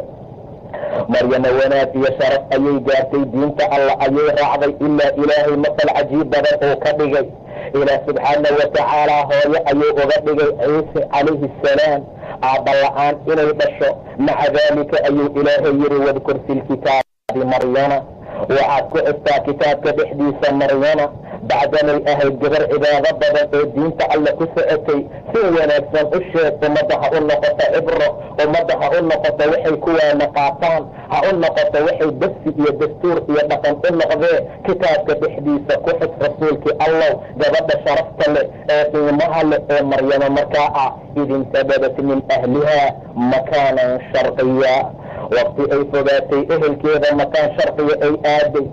maryama wanaag iyo sharaf ayay gaartay, diinta alla ayay raacday, ilaa ilaahay masal cajiib badan uu ka dhigay. ilaah subxaana wa tacaala hooyo ayuu uga dhigay ciise calayhi assalaam aabba la-aan inay dhasho. maca daalika ayuu ilaahay yidhi wadkur fi lkitaabi maryana, waxaad ku xigtaa kitaabka dhexdiisa maryana, bacdanay ahayd gabar cibaado badan oo diinta alle ku socotay. si wanaagsan u sheeg, ummadda ha u noqoto cibro, ummadda ha u noqoto waxay kuwaana qaataan, ha u noqoto waxay dasi iyo dastuur iyo dhaqan u noqdee. kitaabka dhexdiisa ku xig rasuulkii allow gabadha sharafta leh ee qiimaha leh ee maryamo markaa ah, idintabadat min ahliha makaanan sharqiya, waqti ay fogaatay ehelkeeda makaan sharqiga ay aaday.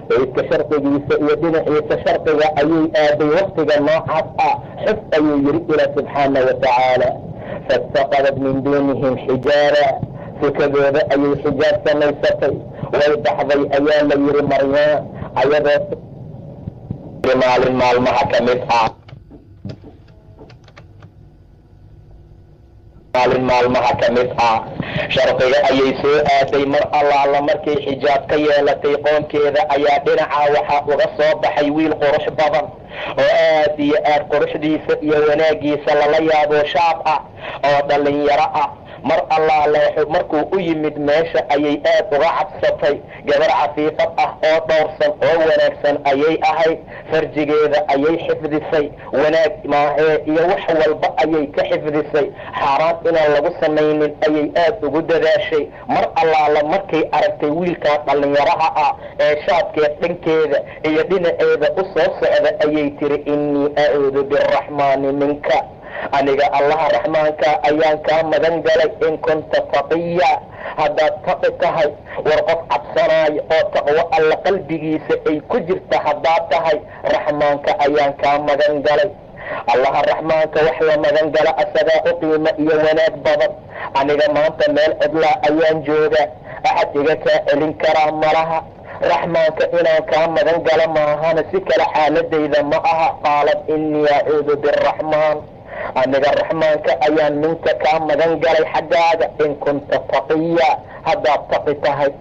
baydka sharqigiisa iyo dhinaciisa sharqiga ayay aaday. waqtiga noocaas ah xif ayuu yidhi ilaah subxaana wa tacaala, faistaqadat min duunihim xijaara, sikadooda ayay xijaab samaysatay, way baxday ayaa la yidhi maryam ayadoo maalin maalmaha ka mid ah sharqiga ayay soo aaday. mar allaala markay xijaab ka yeelatay qoonkeeda ayaa dhinacaa waxaa uga soo baxay wiil qurux badan oo aad iyo aad quruxdiisa iyo wanaagiisa lala yaabo, shaab ah oo dhalinyaro ah. mar allaala markuu u yimid meesha ayay aad uga cabsatay. gabar cafiifad ah oo dhowrsan oo wanaagsan ayay ahayd, farjigeeda ayay xifdisay, wanaag maahee iyo wax walba ayay ka xifdisay, xaaraan inaan lagu samaynin ayay aad ugu dadaashay. mar allaala markay aragtay wiilkaa dhalinyaraha ah ee shaabkee dhankeeda iyo dhinaceeda u soo socda ayay tiri, innii acuudu biraxmaani minka, aniga allaha raxmaanka ayaan kaa magan galay, in kunta taqiya, haddaad taqi tahay, war qof cabsanaayo oo taqwo alla qalbigiisa ay ku jirta haddaad tahay, raxmaanka ayaan kaa magan galay. allaha raxmaanka wax la magan gala asagaa u qiimo iyo wanaag badan. aniga maanta meel cidlaa ayaan jooga, axad iga kaa celin karaa malaha, raxmaanka inaan kaa magan gala maahana si kale xaaladayda ma aha. qaalat innii acuudu biraxmaan, aniga raxmaanka ayaan minka kaa magan galay xaggaaga, in kunta taqiya, haddaad taqi tahay.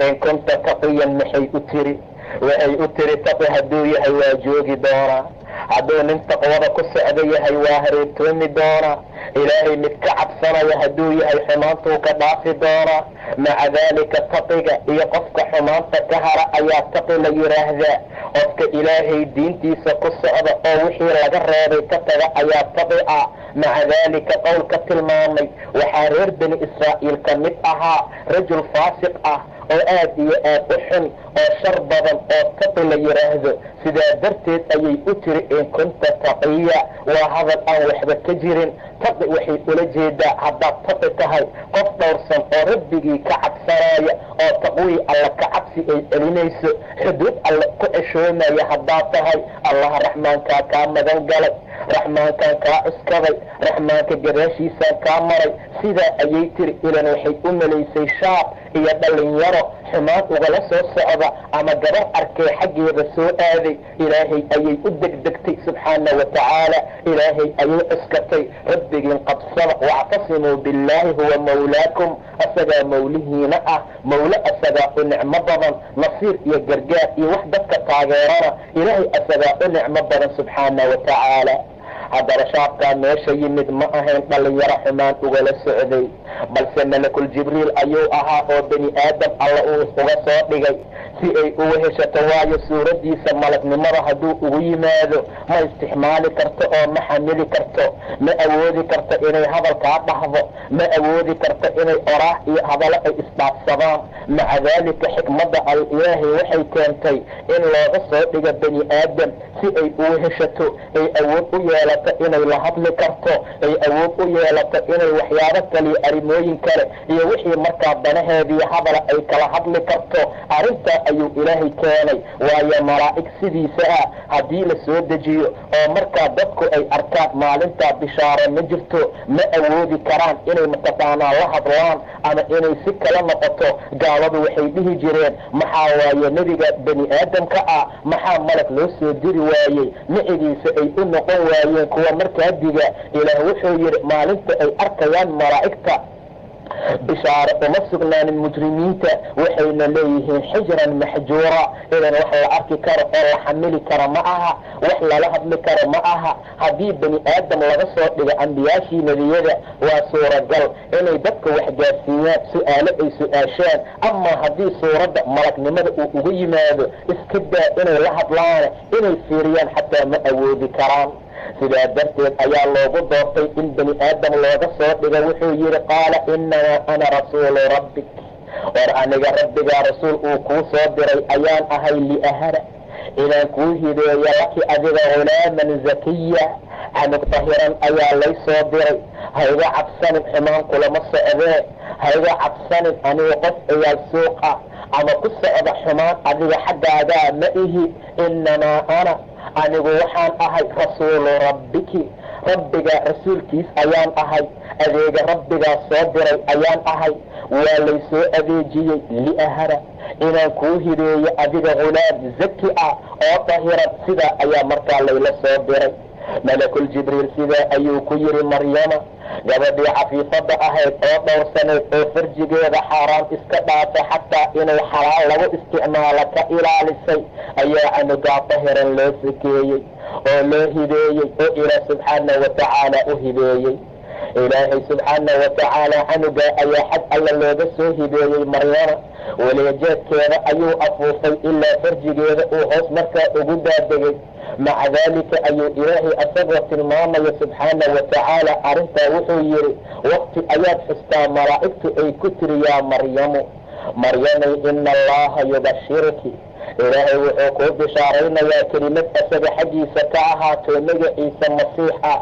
in kunta taqiyan maxay u tiri? waxay u tiri taqi hadduu yahay waa joogi doonaa, hadduu nin taqwada ku socdo yahay waa hareertoomi doonaa, ilaahay mid ka cabsanaya hadduu yahay xumaantuu ka dhaafi doonaa. maca daalika taqiga iyo qofka xumaanta ka hara ayaa taqi la yidhaahdaa. qofka ilaahay diintiisa ku socda oo wixii laga reebay ka taga ayaa taqi ah. maca daalika qowlka tilmaamay waxaa reer bani israa'iil ka mid ahaa rajul faasiq ah oo aad iyo aad u xun oo shar badan oo taqi la yidhaahdo. sidaa darteed ayay u tiri, in kunta taqiya, waa hadal aan waxba ka jirin. taqi waxay ula jeedaa haddaad taqi tahay qof dhowrsan oo rabbigii ka cabsanaya oo taqwii alla ka cabsi ay celinayso, xuduud alla ku ceshoomaya haddaad tahay, allaha raxmaankaa kaa magan galay, raxmaankaan kaa cuskaday, raxmaanka gadaashiisaan kaa maray. sidaa ayay tiri. ilan waxay u malaysay shaab iyo dhalinyaro xumaan ugala soo socda ama gabar arkee xaggeeda soo aaday. ilaahay ayay u degdegtay subxaana wa tacaala, ilaahay ayay cuskatay. rabbigiin qabsada, wactasimuu billaahi huwa mawlaakum, asagaa mawlihiina ah, mawle asagaa u nicmo badan, nasiir iyo gargaar iyo wax dadka taageerana ilaahay asagaa u nicmo badan subxaana wa tacaala. haddana shaabkaa meesha yimid ma ahayn dhalinyaro xumaan ugala socday, balse malakul jibriil ayuu ahaa oo bani aadam alla uu uga soo dhigay si ay uga heshato. waayo suuraddiisa malagnimada hadduu ugu yimaado ma istixmaali karto oo ma xamili karto, ma awoodi karto inay hadalkaa dhahdo, ma awoodi karto inay oraah iyo hadallo ay isdhaafsadaan. maca daalika xikmadda ilaahay waxay keentay in looga soo dhigo bani aadam si ay uga heshato, ay awood u yeelato inay la hadli karto, ay awood u yeelato inay waxyaabo kaliyo arrimooyin kale iyo wixii markaa danaheediiyo hadala ay kala hadli karto. arrintaa ayuu ilaahay keenay. waayo malaa'ig sidiisa ah haddii la soo dejiyo oo markaa dadku ay arkaan maalintaa bishaaro ma jirto, ma awoodi karaan inay mataqaanaa la hadlaan ama inay si kala noqoto. gaaladu waxay dhihi jireen maxaa waaye nebiga bani aadamka ah maxaa malag loo soo diri waayey, micigiisa ay u noqon waayeen kuwa markaa diga. ilaah wuxuu yidhi maalinta ay arkayaan malaa'igta bishaaro uma sugnaanin mujrimiinta, waxayna leeyihiin xijran maxjuura. idan wax la arki karo oo la xamili karo ma aha, wax lala hadli karo ma aha. haddii bani aadam laga soo dhigo ambiyaashii nebiyada waa suuragal inay dadka waxgaarsiiyaan, su-aalo ay su-aashaan. ama haddii suuradda malagnimada uu ugu yimaado iska daa inay la hadlaan, inay fiiriyaan xataa ma awoodi karaan. sidaa darteed ayaa loogu doortay in bani aadam looga soo dhigo. wuxuu yidhi qaala inamaa ana rasuulu rabbik, war aniga rabbigaa rasuul uu kuu soo diray ayaan ahay liahara inaan kuu hideeyo laki adiga hulaaman zakiya, canug dahiran ayaa lay soo diray. hayga cabsanin xumaan kulama socdee, hayga cabsanin anigu qof ciyaal suuq ah ama ku socda xumaan adiga xaggaagaa ma ihi. inamaa ana anigu waxaan ahay rasuulu rabbiki, rabbiga rasuulkiis ayaan ahay, adeega rabbigaa soo diray ayaan ahay. waa lay soo adeejiyey liahara inaan kuu hideeyo adiga hulaam zaki ah oo dahiran. sidaa ayaa markaa layla soo diray. malakul jibriil sidaa ayuu ku yidhi maryama, gabadhii cafiifadda ahayd oo dhowrsaneyd oo farjigeeda xaaraan iska dhaafay xataa inay xalaal lagu isticmaalo ka ilaalisay, ayaa canugaa dahiran loo sakeeyey oo loo hideeyey oo ilaah subxaana watacaala u hideeyey. ilaahay subxaana watacaala canugaa ayaa xag alla looga soo hideeyey maryama. welijeedkeeda ayuu afuufay ilaa farjigeeda uu hoos markaa ugu daadegay. maca daalika ayuu ilaahay asagoo tilmaamaya subxaana watacaala arrintaa wuxuu yidhi waqti ayaad xustaa malaa'igtu ay ku tiri yaa maryamu, maryamay ina allaha yubashiruki, ilaahay wuxuu kuu bishaaraynayaa kelimad asaga xaggiisa ka ahaatoo magaciisa masiixa,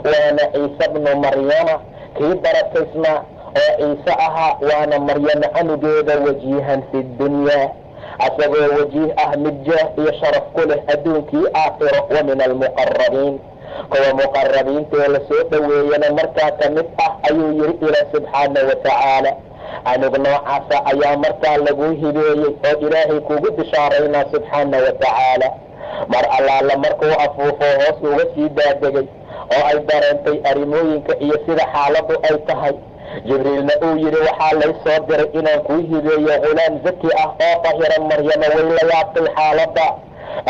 waana ciise bnu maryama kii barakaysnaa oo ciise ahaa, waana maryamo canugeeda wajiihan fi dunyaa, asagoo wajiih ah mid jaah iyo sharaf ku leh adduunkii aakhiro. wa min almuqarabiin, kuwa muqarabiintee la soo dhoweeyana markaa ka mid ah ayuu yidhi ilaah subxaana watacaala. canug noocaasa ayaa markaa lagu hideeyey oo ilaahay kugu bishaaraynaa subxaana watacaala. mar allaala markuu afuufo hoos uga sii daadegay oo ay dareentay arrimooyinka iyo sida xaaladdu ay tahay, jibriilna uu yidhi waxaa lay soo diray inaan kuu hideeyo hulaam zaki ah oo dahiran. maryama way la yaabtay xaaladda,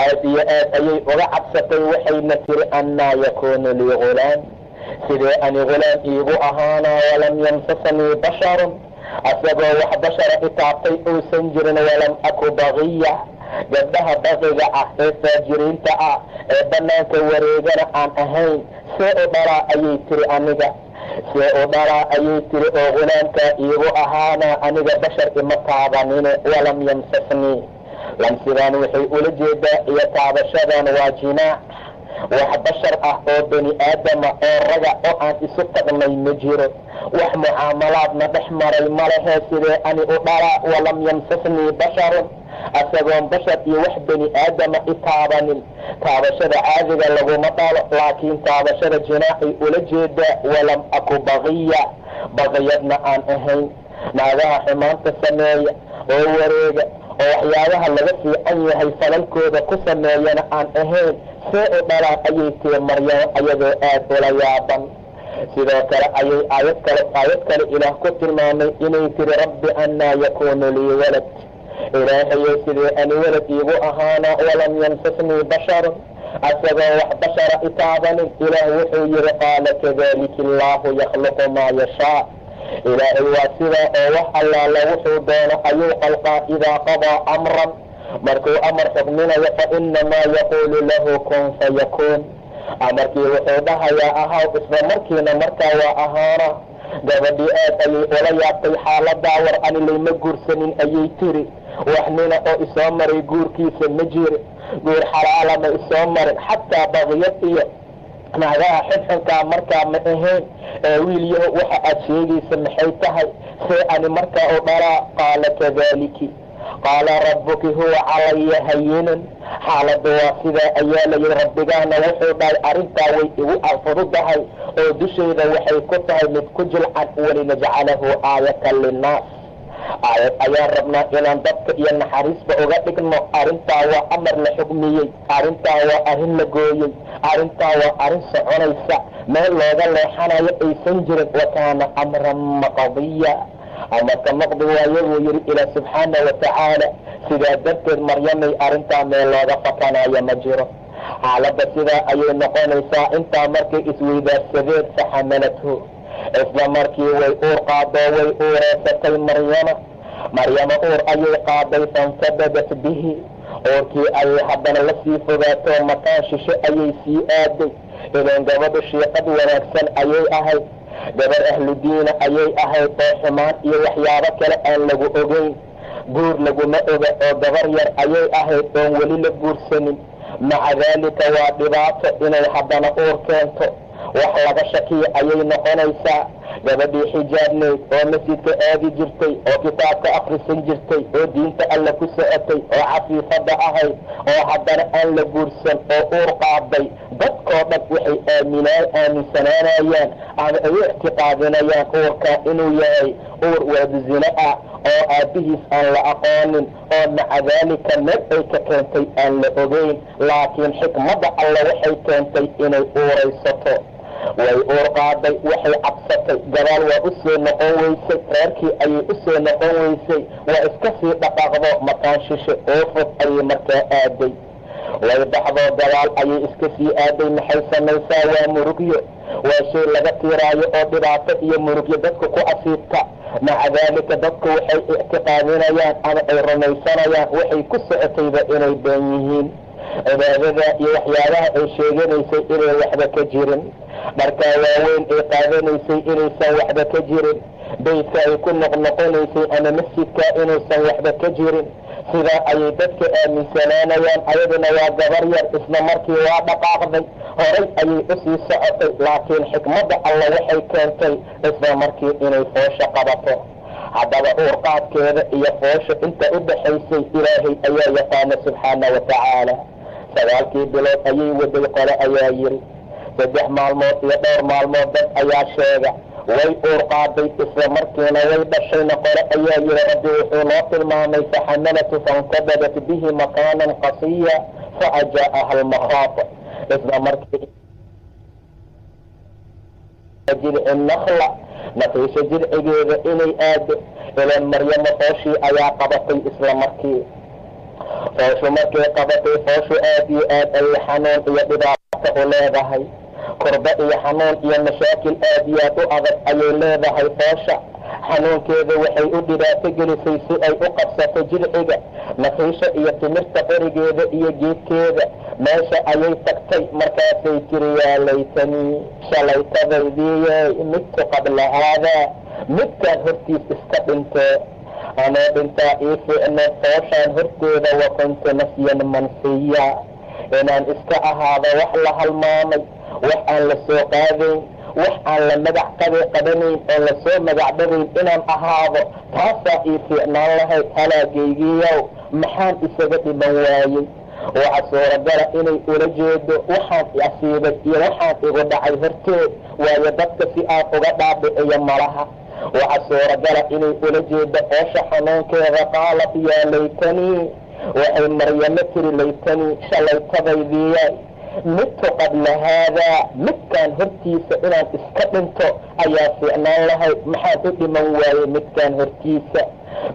aad iyo aad ayay uga cabsatay. waxayna tiri annaa yakuunu lii hulaam, sidee ani hulaam iigu ahaanaa walam yamsasanii basharun, asagoo wax bashara itaabtay uusan jirin. walam aku bagiya, gabdhaha baqiga ah ee faajiriinta ah ee banaanka wareegana aan ahayn. see u dhalaa ayay tiri aniga, see u dhalaa ayay tiri oo hulaamkaa iigu ahaanaa aniga bashar ima taabanine. walam yamsasnii, lamsidan waxay ula jeedaa iyo taabashadan waa jinaac. wax bashar ah oo bani aadama oo raga oo aan isu tagnay ma jiro, wax mucaamalaadna dhex maray malahee sidee ani u dhalaa. walam yamsasnii basharun, asagoon bashar iyo wax bani aadama itaabanin. taabashada caadiga laguma dhalo, laakiin taabashada jinaacay ula jeedaa. walam aku bagiya, bagiyadna aan ahayn. naagaha xumaanta sameeya oo wareega oo waxyaabaha laga fiican yahay falalkooda ku sameeyana aan ahayn. see u dhalaa ayay tiri maryamo ayadoo aad ula yaaban. sidoo kale ayay aayad kale ilaah ku tilmaamay inay tiri rabbi annaa yakuunu lii walad, ilaahayo sidee ani walad iigu ahaanaa. walam yamsasnii basharun, asagoo wax bashara itaabanin. ilaah wuxuu yihi qaala kadalika allaahu yakhluqu maa yashaa. ilaahay waa sidaa oo wax allaala wuxuu doono ayuu qalqaa. idaa qadaa amran, markuu amar xugminayo fa inamaa yaquulu lahu kun fayakuun. amarkii wuxuu dhahayaa ahaw, isla markiina markaa waa ahaana. gabadhii aad ayay ula yaabtay xaaladaa. war ani layma guursanin ayay tiri. wax nina oo isoo maray guurkiisa ma jiri. guur xalaala ma isoo marin. xataa baqiyad iyo naagaha xidxunkaa markaa ma ahayn. wiilyaho waxa aad sheegaysa maxay tahay? see ani markaa u dhalaa? qaala kadaliki qaala rabbuki huwa calaya hayinan. xaaladu waa sidaa ayaa layidhi. rabbigaana wuxuu dhahay arrintaa way igu fududahay oo dushayda waxay ku tahay mid ku jilcan. walinajcalahu aayatan linnaas. aayad ayaan rabnaa inaan dadka iyo naxariisba uga dhigno. arrintaa waa amar la xugmiyey. arrintaa waa arrin la gooyey. arrintaa waa arrin soconaysa, meel looga leexanayo aysan jirin. wakaana amran maqdiya. amarka maqdi waayo buu yihi ilaah subxaana watacaala. sidaa darteed maryamay arrintaa meel looga fakanayo ma jiro. xaaladda sidaa ayay noqonaysaa. intaa markay isweydaarsadeen faxamalathu, isla markii way uur qaado, way uureysatay maryama uur ayay qaaday. fantabadat bihi, uurkii ayay haddana lasii fogaato makaan shishe ayay sii aaday. idan gabadhu shiiqad wanaagsan ayay ahayd. gabar ahlu diina ayay ahayd oo xumaan iyo waxyaabo kale aan lagu ogeyn. guur laguma oga oo gabar yar ayay ahayd oon weli la guursanin. maca daalika waa dhibaato inay haddana uur keento. wax laga shakiya ayay noqonaysaa. gabadhii xijaabneyd oo masjidka aadi jirtay, oo kitaabka akrisan jirtay, oo diinta alla ku socotay, oo cafiifada ahayd, oo haddana aan la guursan oo uur qaaday. dadkoo dhan waxay aaminsanaanayaan ama ay u ictiqaadinayaan uurkaa inuu yahay uur waaduzine ah oo aabbihiis aan la aqoonin, oo maca daalika meel ay ka keentay aan la ogeyn. laakiin xikmadda alla waxay keentay inay uuraysato. way uur qaaday, waxay cabsatay. gadaal waa u soo noqon weysay. reerkii ayay u soo noqon weysay. waa iska sii dhaqaaqdo makaan shishe oo fog ayay markaa aaday. way baxdo gadaal ayay iska sii aaday. maxay samaysaa? waa murugyo. waa shay laga tiiraayo oo dhibaato iyo murugyo dadku ku asiibta. maca daalika dadku waxay ictiqaadinayaan ama ay rumaysanayaan waxay ku socotayba inay been yihiin. cibaadada iyo waxyaabaha ay sheeganaysay inay waxba ka jirin. dharkaa waaweyn ay qaadanaysay inaysan waxba ka jirin. baydka ay ku noqnoqonaysay ama masjidka inaysan waxba ka jirin. sidaa ayay dadka aaminsanaanayaan. ayaduna waa gabar yar, isla markii waa dhaqaaqday. horay ayay usii socotay. laakiin xikmadda alla waxay keentay isla markii inay foosho qabato. haddaba uurqaadkeeda iyo foosho inta u dhaxaysay ilaahay ayaa yaqaana subxaana watacaala. 9 bilood ayay waday. qole ayaa yiri 3 maalmood iyo dhowr maalmood dad ayaa sheega. way uur qaaday, isla markiina way dhashayna. qole ayaa yiri rabbi wuxuu noo tilmaamay faxamalatu fantabadat bihi makaanan qasiya faajaaha almakhaat. isla markii jidci nakla, nafiisha jidcigeeda inay aado. ilaan maryamo fooshii ayaa qabatay. isla markii fooshu markay qabatay, fooshu aad iyo aad ayay xanuun iyo dhibaato u leedahay. kurba iyo xanuun iyo mashaakil aad iyo aad u adag ayay leedahay. foosha xanuunkeeda waxay u dhibaato gelisay si ay u qabsato jidciga. nafiisha iyo timirta qorigeeda iyo geedkeeda meesha ayay tagtay. markaasay tiri yaa laytanii, shalaytadaydiyey midtu qabla haadaa, midkaan hortiis iska dhintee. anoo dhintaa ii fiicno fooshaan horteeda. wa kuntu nasyan mansiya, inaan iska ahaado wax la halmaamay, wax aan la soo qaadayn, wax aan la magac qabanayn, oo lasoo magacdhabayn inaan ahaado. taasaa ii fiicnaan lahayd. halaagaygiiyow maxaan isaga dhiman waayey? waxa suuragala inay ula jeedo waxaan asiibay iyo waxaan igu dhacay horteed. waayo dadka si aan uga dhaadhiciyo malaha. waxa suuragala inay ula jeedo foosha xanuunkeeda. qaalat yaa laytanii, waxay maryamo tiri laytanii, shalaytadaydiiyay midtu qabla haadaa midkaan hortiisa inaan iska dhinto ayaa fiicnaan lahayd. maxaan u dhiman waaye midkaan hortiisa?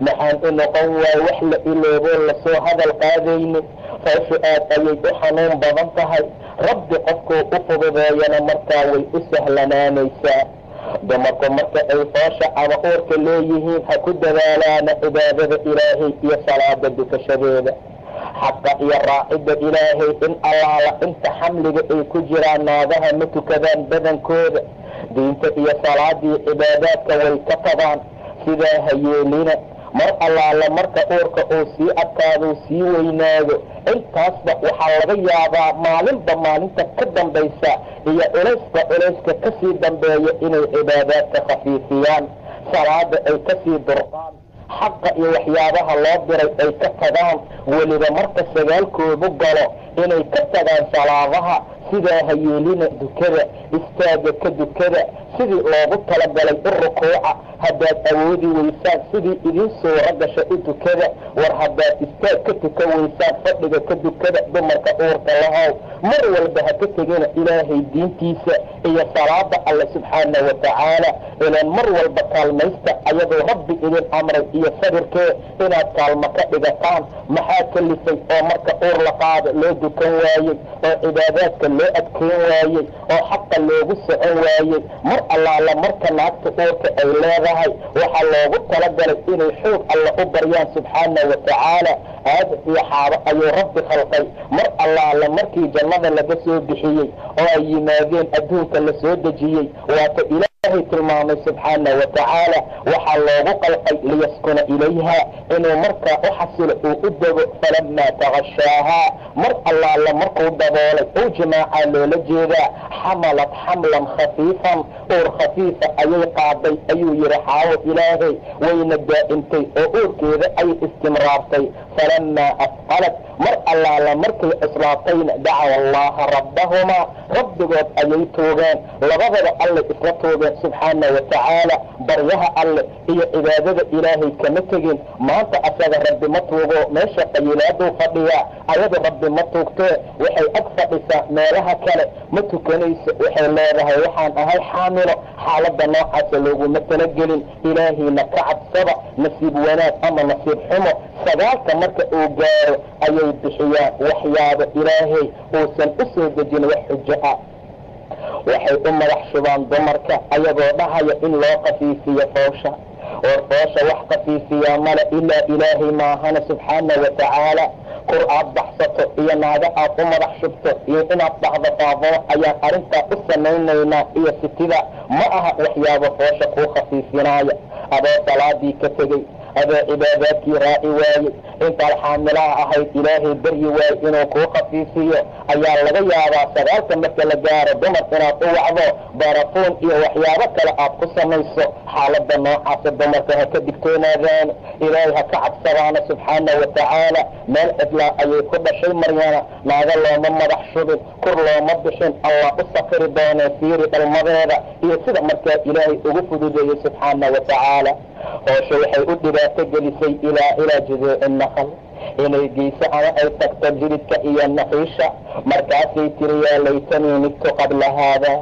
maxaan u noqon waaye wax la ilooboo lasoo hadal qaadaynin? fooshu aad ayay u xanuun badan tahay. rabbi qofkuu u fududeeyana markaa way u sahlanaanaysaa. dumarku marka ay foosha ama uurka leeyihiin ha ku dadaalaana cibaadada ilaahay iyo salaada dukashadeeda, xaqa iyo raacidda ilaahay. in allaala inta xamliga ay ku jiraan naagaha ma tukadaan badankooda. diinta iyo salaadii cibaadaadka way ka tabaan. sidaa ha yeelina. mar allaala marka uurka uu sii adkaaduu sii weynaado, intaasba waxaa laga yaabaa maalinba maalinta ka dambaysa iyo culayska kasii dambeeya inay cibaadaadka khafiifiyaan, salaada ay kasii durqaan, xaqa iyo waxyaabaha loo diray ay ka tagaan. weliba marka sagaalkoodu galo inay ka tagaan salaadaha. sidaa ha yeelina. dukada istaaga ka dukada sidii loogu talagalay u rukuuca. haddaad awoodi weysaan sidii idiin suuro gasha u dukada. war haddaad istaag ka tukan weysaan fadhiga ka dukada. dumarka uurka lahow mar walba ha ka tegina ilaahay diintiisa iyo salaada alle subxaana wa tacaala. ilaan mar walba kaalmaysta ayadoo rabbi idin amray iyo sabirkee inaad kaalmo ka dhigataan. maxaa kalifay oo marka uur la qaado loo dukan waayey oo cibaadaadka loo adkeyn waayey oo xaqa loogu socon waayey? mar allaala marka naagta uurka ay leedahay waxaa loogu talagalay inay xoog alla u baryaan subxaana wa tacaala. aadam iyo xaabo ayuu rabbi khalqay. mar allaala markii jannada laga soo bixiyey oo ay yimaadeen adduunka la soo dejiyey waata ilaahay tilmaamay subxaana wa tacaala. waxaa loogu qalqay liyaskuna ilayha inuu markaa u xasilo uu u dego. falamaa takashaahaa mar allaala markuu daboolay ou jimaacaa loola jeedaa. xamalat xamlan khafiifan uur khafiifa ayay qaaday ayuu yihi xaawo ilaahay. wayna daa'imtay oo uurkeeda ay istimraartay. falamaa asqalat mar allaala markay cuslaatayna dacaw allaha rabbahumaa rabbigood ayay toogeen. labadaba alle isla toogeen subxaana wa tacaala. baryaha alle iyo cibaadada ilaahay kama tegin. maanta asaga rabbi ma tuugo meesha qayilaaduu fadhiyaa. ayadu rabbi ma tuugtee waxay ag fadhisaa meelaha kale ma tukanayso. waxay leedahay waxaan ahay xaamilo. xaalada noocaasa looguma talagelin. ilaahayna ka cabsada. nasiib wanaag ama nasiib xumo sagaalka marka uu gaaro ayay bixiyaan waxyaaba ilaahay uusan u soo dejin wax xujo ah. waxay u madax shubaan dumarka ayagoo dhahaya in loo khafiifiyo foosha. war foosha wax khafiifiyaa male ilaa ilaahay maahana subxaana wa tacaala. kur aad baxsato iyo naaga aad u madax shubto iyo inaad dhahdo faadoo ayaan arrintaa u samaynaynaa iyo sitida ma aha waxyaaba foosha kuu khafiifinaaya. adoo salaadii ka tegey, adoo cibaadaadkii raaci waayey, intaad xaamilaha ahayd ilaahay baryi waaye inuu kuu khafiifiyo ayaa laga yaabaa sagaalka marka la gaaro dumar inaad u wacdo barafuun iyo waxyaabo kale aad ku samayso. xaalada noocaasa dumarka ha ka digtoonaadaan. ilaahay ha ka cabsadaana subxaana wa tacaala. meel cidlaa ayay ku dhashay maryana. naaga looma madax shubin, kur looma bixin. allah u safiri doonee fiiri dhalmadeeda iyo sida markaa ilaahay ugu fududeeyey subxaana wa tacaala. hoosha waxay u dhibaato gelisay ilaa juduuci naqal inay geyso ama ay tagto jilidka iyo naqiisha. markaasay tiri yaa laytanii midtu qabla haadaa.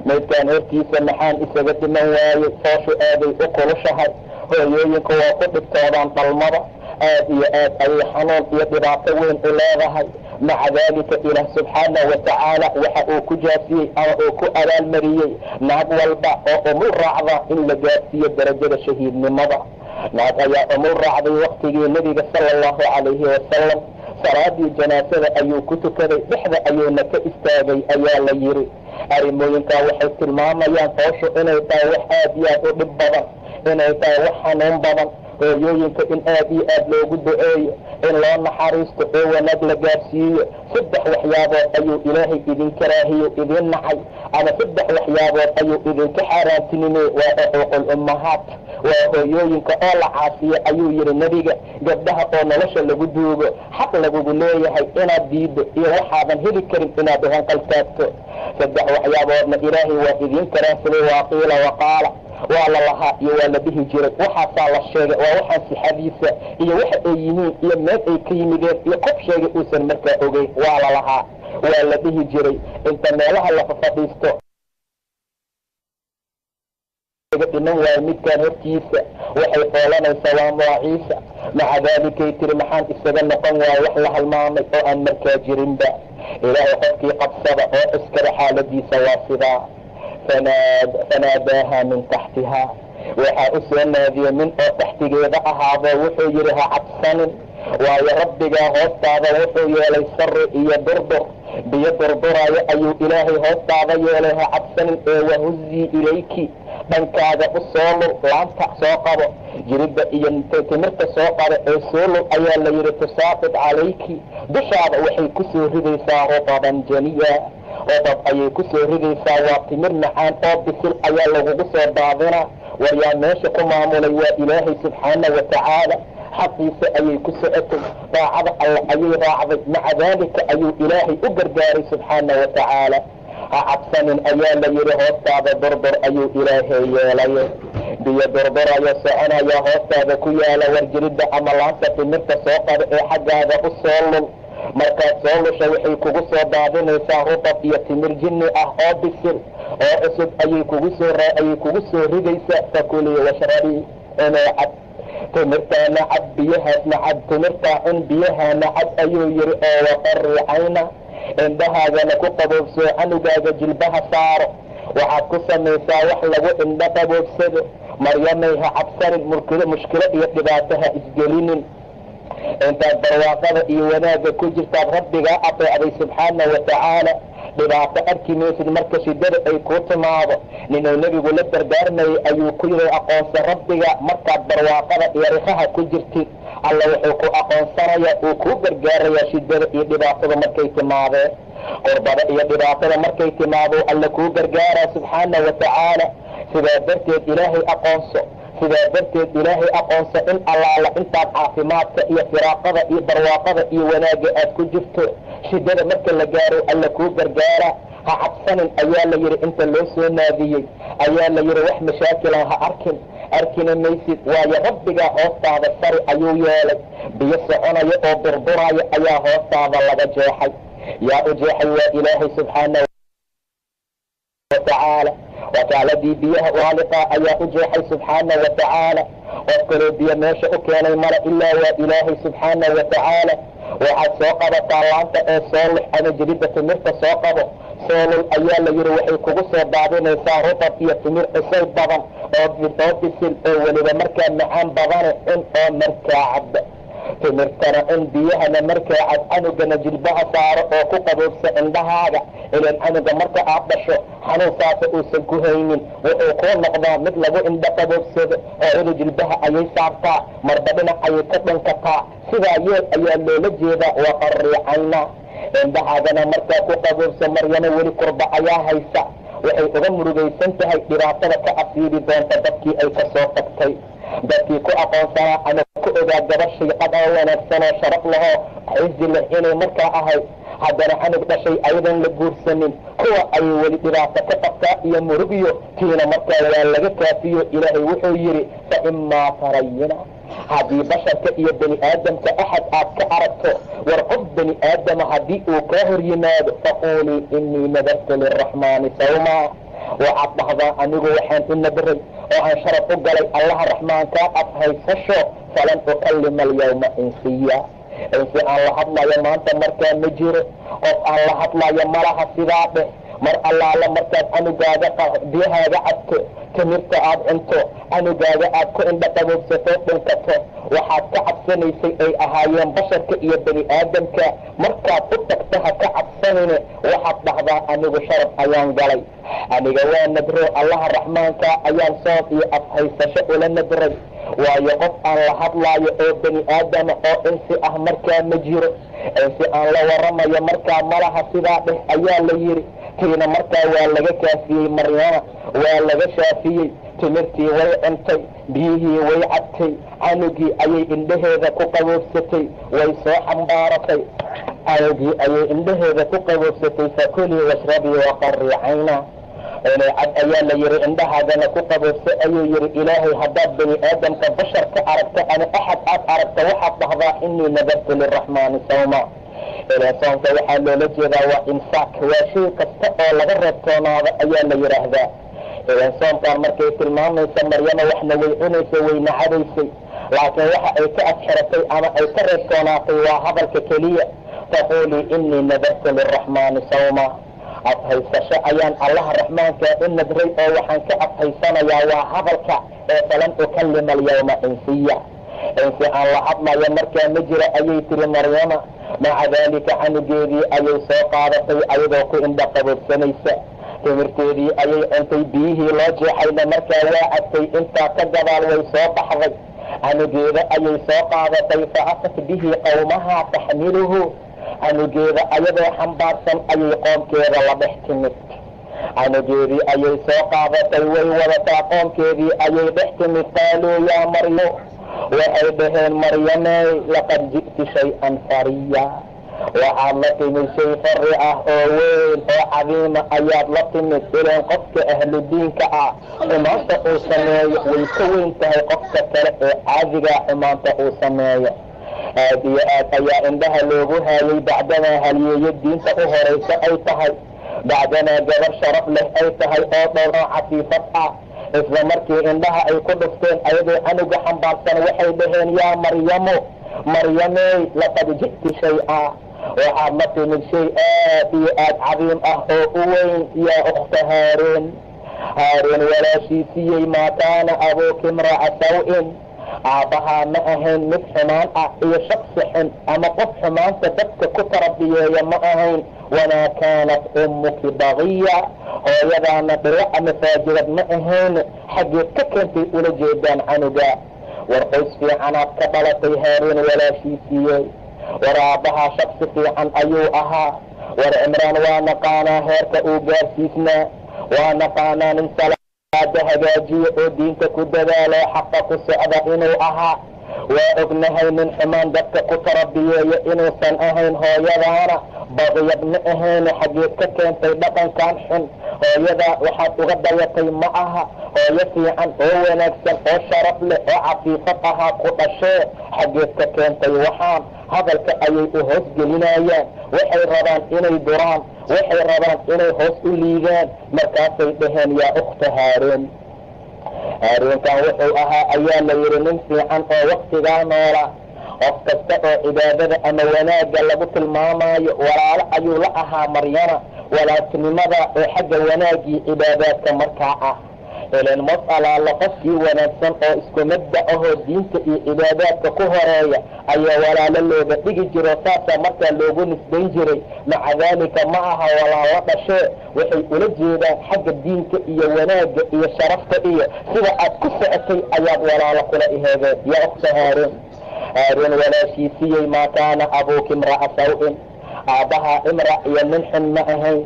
maydkaan hortiisa maxaan isaga dhiman waayey? fooshu aaday u kulushahay. hooyooyinku waa ku dhibtoodaan dhalmada. aad iyo aad ayay xanuun iyo dhibaato weyn u leedahay. maca daalika ilaah subxaana wa tacaala waxa uu ku jaasiyey ama uu ku abaalmariyey naag walba oo umul raacda in la gaarsiiyo darajada shahiidnimada. naag ayaa umul raacday waktigii nebiga sala allahu calayhi wasalam. salaadii janaasada ayuu ku tukaday, dhexda ayuuna ka istaagay ayaa la yiri. arrimooyinkaa waxay tilmaamayaan fooshu inay tahay wax aad iyo aad u dhib badan, inay tahay wax xanuun badan. hooyooyinka in aad iyo aad loogu duceeyo, in loo naxariisto oo wanaag la gaarsiiyo. 3 waxyaabood ayuu ilaahay idin karaahiyo idin nacay, ama 3 waxyaabood ayuu idinka xaaraantinimey. waa xuquuqul ummahaat, waa hooyooyinka oo la caasiyo ayuu yihi nebiga. gabdhaha oo nolosha lagu duugo xaq lagugu leeyahay inaad diido iyo waxaadan heli karin inaad hanqal taagto. 3 waxyaaboodna ilaahay waa idin karaahsaday. waa qiila waqaala, waa la lahaa iyo waa la dhihi jiray. waxaasaa la sheegay waa waxaan sixadiisa iyo waxa ay yihiin iyo meel ay ka yimideen iyo qof sheegay uusan markaa ogeyn waa la lahaa. waa la dhihi jiray inta meelaha la fadhiisto dhiman waayo midkaan hortiisa waxay foolanaysaa waa magaciisa. maca daalikay tiri maxaan isaga noqon waayo wax la halmaamay oo aan markaa jirinba. ilaahay qofkii qabsada oo iskada xaaladiisa waa sidaa. fanaadaaha min taxtihaa, waxaa u soo naadiyey nin oo taxtigeeda ahaado wuxuu yidhi ha cabsanin, waayo rabbigaa hoostaada wuxuu yeelay sari iyo durdur, biyo durduraayo ayuu ilaahay hoostaada yeelay, ha cabsanin ee wahuzii ilayki, dhankaaga u soo lul, laanta soo qabo, jirida iyo timirta soo qabo ee soo lul ayaa la yidhi tusaaqid calayki, dushaada waxay ku soo ridaysaa rudaban janiya, odab ayay ku soo ridaysaa, waa timir macaan oo bisil ayaa lagugu soo daadinaa. waryaa meesha ku maamulay waa ilaahay subxaana wa tacaala, xaqiisa ayay ku socotay, daacada alla ayay raacday, maca daalika ayuu ilaahay u gargaaray subxaana wa tacaala. ha cabsanin ayaa la yidhi hoostaada durdur ayuu ilaahay yeelay, biyo durdurayo soconaya hoostaada ku yaala, warjiridda ama laanta timirta soo qaba ee xaggaaga u soo lul, markaad soo lusha waxay kugu soo daadinaysaa rudab iyo timir jinni ah oo bisil oo cusub ayay kugu soo ridaysaa. fakulii washrabii, inay cad timirtaana cad, biyahaasna cad, timirtaa cun biyahaana cad ayuu yidhi, oo waqarri cayna, indhahaagana ku qaboobsoo, canugaaga jilbaha saaro, waxaad ku samaysaa wax lagu indho qaboobsado. maryamay ha cabsanin, mushkilo iyo dhibaato ha isgelinin, intaad barwaaqada iyo wanaagga ku jirtaad rabbigaa ateecday subxaana wa tacaala. dhibaato arki maysid marka shidada ay kuu timaado. ninuu nebigu la dardaarmayay ayuu ku yidhi aqoonsa rabbiga markaad barwaaqada iyo rikaha ku jirtid, alla wuxuu ku aqoonsanaya, uu kuu gargaarayaa shidada iyo dhibaatada markay timaadeen. qurbada iyo dhibaatada markay timaado alla kuu gargaaraa subxaana wa tacaala. sidaa darteed ilaahay aqoonso, sidaa darteed ilaahay aqoonso in allaala intaad caafimaadka iyo firaaqada iyo barwaaqada iyo wanaagga aad ku jirto, shidada marka la gaaro alla kuu gargaara. ha cabsanin ayaa la yidhi, inta loo soo naadiyey ayaa la yidhi wax mashaakilan ha arkina maysid, waayo rabbigaa hoostaada sari ayuu yeelay, biyo soconaya oo durduraya ayaa hoostaada laga jeexay. yaa u jeexay waa ilaahay subxaana wa tacaala. wakaaladii biyaha waaliqa ayaa u jeexay subxaana wa tacaala. qof kaloo biyo meesha u keenay male ilaa waa ilaahay subxaana wa tacaala. waxaad soo qabataa laanta ee soo lux ama jirida timirta soo qabo, soo lul ayaa la yidhi, waxay kugu soo daadinaysaa rudab iyo timir cusay badan oo bisil oo weliba markaa macaan badane, cun oo markaa cadda. timirtana cun, biyahana markaa cad, canugana jilbaha saaro oo ku qaboobsa indhahaaga, ilan canuga marka aad dhasho xanuun saasa uusan ku haynin, wuxuu kuu noqdaa mid lagu indho qaboobsado, hooyada jilbaha ayay saartaa, marba dhinac ayay ka dhankataa. sidaa yeel ayaa loola jeedaa, waqarri cayna, indhahaagana markaa ku qaboobsa. maryana weli kurba ayaa haysa, waxay uga murugaysan tahay dhibaatada ka asiibi doonta dadkii ay ka soo tagtay, dadkii ku aqoonsanaa ama ku ogaa gabar shayqad oo wanaagsan oo sharaf lahoo cizi leh inay markaa ahayd, haddana canug dhashay ayadan la guursanin, kuwa ayay weli dhibaato ka qabtaa iyo murugyo. tiina markaa waa laga kaafiyo. ilaahay wuxuu yidhi fa imaa tarayina, haddii basharka iyo bani aadamka axad aad ka aragto, war qof bani aadama haddii uu kaa hor yimaado, faquulii inii nadartu liraxmaani sawmaa, waxaad dhahdaa anigu waxaan u nadray oo aan sharaf u galay allaha raxmaankaa ad haysasho, falan ukallima alyawma insiya, insi aan la hadlayo maanta markaa ma jiro, qof aan la hadlayo malaha. sidaa dheh, mar allaala markaad canugaaga biyahaaga cadto, timirta aad cunto, canugaaga aad ku indho qaboobsato, dhinkato, waxaad ka cabsanaysay ay ahaayeen basharka iyo bani aadamka, markaad u tagto ha ka cabsanine, waxaad dhahdaa anigu sharaf ayaan galay, aniga waa nadro, allaha raxmaanka ayaan soon iyo afhaysasho ula nadray. waayo qof aan la hadlaayo oo bani aadama oo insi ah markaa ma jiro, insi aan la waramayo markaa malaha. sidaa dheh ayaa la yidhi. tiina markaa waa laga kaafiyey, maryana waa laga shaafiyey, timirtii way cuntay, biyihii way cabtay, canugii ayay indhaheeda ku qaboobsatay, way soo xambaaratay, canugii ayay indhaheeda ku qaboobsatay. fakulii washrabii waqarri cayna, inay cad ayaa la yidhi, indhahaagana ku qaboobsa ayuu yidhi ilaahay. haddaad bani aadamka bashar ka aragta ama axad aad aragta, waxaad dhahdaa inii nadartu liraxmaani sawma, ilaan soonka waxaa loola jeedaa waa imsaak, waa shay kasta oo laga reebtoonaado ayaa la yidhaahdaa. ilaan soonkaan markay tilmaamaysa maryama waxna way cunaysa wayna cadaysay, laakiin waxa ay ka adxiratay ama ay ka reebtoonaatay waa hadalka keliya. taquulii inii nadartu liraxmaani sawma, adhaysasho ayaan allaha raxmaankaa u nadray oo waxaan ka adhaysanayaa waa hadalka ee falan ukallima alyawma insiya, insi aan la hadlayo markaa ma jira ayay tiri maryama. maca daalika canugeedii ayay soo qaadatay ayadoo ku indha qaboobsanaysa, timirteedii ayay cuntay, biyihii loo jeexayna markaa waa cabtay, intaa ka gadaal way soo baxday. canugeeda ayay soo qaadatay fa atat bihi qawmahaa taxmiluhu, canugeeda ayadoo xambaarsan ayay qoomkeeda la dhex timid. canugeedii ayay soo qaadatay, way wadataa, qoomkeedii ayay dhex timid. qaaluu yaa maryo, waxay dhaheen maryamey laqad ji'ti shay-an fariya, waxaad la timid shay fari ah oo weyn oo cadiima ayaad la timid. ilaan qofka ahludiinka ah xumaanta uu sameeyo way ka weyn tahay qofka kale ee caadigaa xumaanta uu sameeyo. aad iyo aad ayaa indhaha loogu haayay bacdanaa halyeeyo diinta u horaysa ay tahay, bacdanaa gabar sharaf leh ay tahay oo dhowr oo cafiifad ah. isla markii indhaha ay ku dhufteen ayadoo canuga xambaarsan waxay dhaheen yaa maryamo, maryamey laqad ji'ti shay-a, waxaad la timid shay aad iyo aad cadiim ah oo u weyn. yaa ukhta haaruun, haaruun walaashiisiyey, maa kaana abuuki imra'a saw-in, aabbahaa ma ahayn mid xumaan ah iyo shaksi xun ama qof xumaanta dadka ku tarabiyeeya ma ahayn. wamaa kaanat ummuki bagiya, hooyadaana dhiro ama faajirad ma ahayn. xaggeed ka keentay ula jeedaan canuga? war qoys fiicanaad ka dhalatay haaruun walaashiisiyey, war aabbahaa shaksi fiican ayuu ahaa. war cimraan waa naqaanaa heerka uu gaarsiisnaa, waa naqaanaa nin salaada hagaajiyo oo diinta ku dadaalo xaqa ku socda inuu ahaa. waa ognahay nin xumaan dadka ku tarabiyeeya inuusan ahayn. hooyadaana badiyad ma ahayn. xaggeed ka keentay dhaqankan xun? hooyadaa waxaad uga dayatay ma aha. hooyo fiican oo wanaagsan oo sharaf leh oo cafiifad ahaa ku dhashee, xaggeed ka keentay waxaan? hadalka ayay u hoos gelinayaan, waxay rabaan inay duraan, waxay rabaan inay hoos u liidaan. markaasay dhaheen yaa ukhta haaruun, haaruunkan wuxuu ahaa ayaa la yidhi nin fiican oo waktigaa noola. qof kasta oo cibaadada ama wanaagga lagu tilmaamayo walaalo ayuu la ahaa maryama, walaaltinimada ee xagga wanaagii cibaadaadka markaa ah. ilaan mas'alaala qofkii wanaagsan oo isku mabda ahoo diinta iyo cibaadaadka ku horeeya ayaa walaalo looga dhigi jiro, saasaa markaa loogu nisbayn jiray. maca daalika ma aha walaalo dhashee, waxay ula jeedaan xagga diinka iyo wanaagga iyo sharafta iyo sida aad ku socotay ayaad walaalo kula iheedeen. yaa ukhta haaruun, haaruun walaashiisiyey, maa kaana abuuki imra'a saw-in, aabbahaa imra iyo nin xun ma ahayn.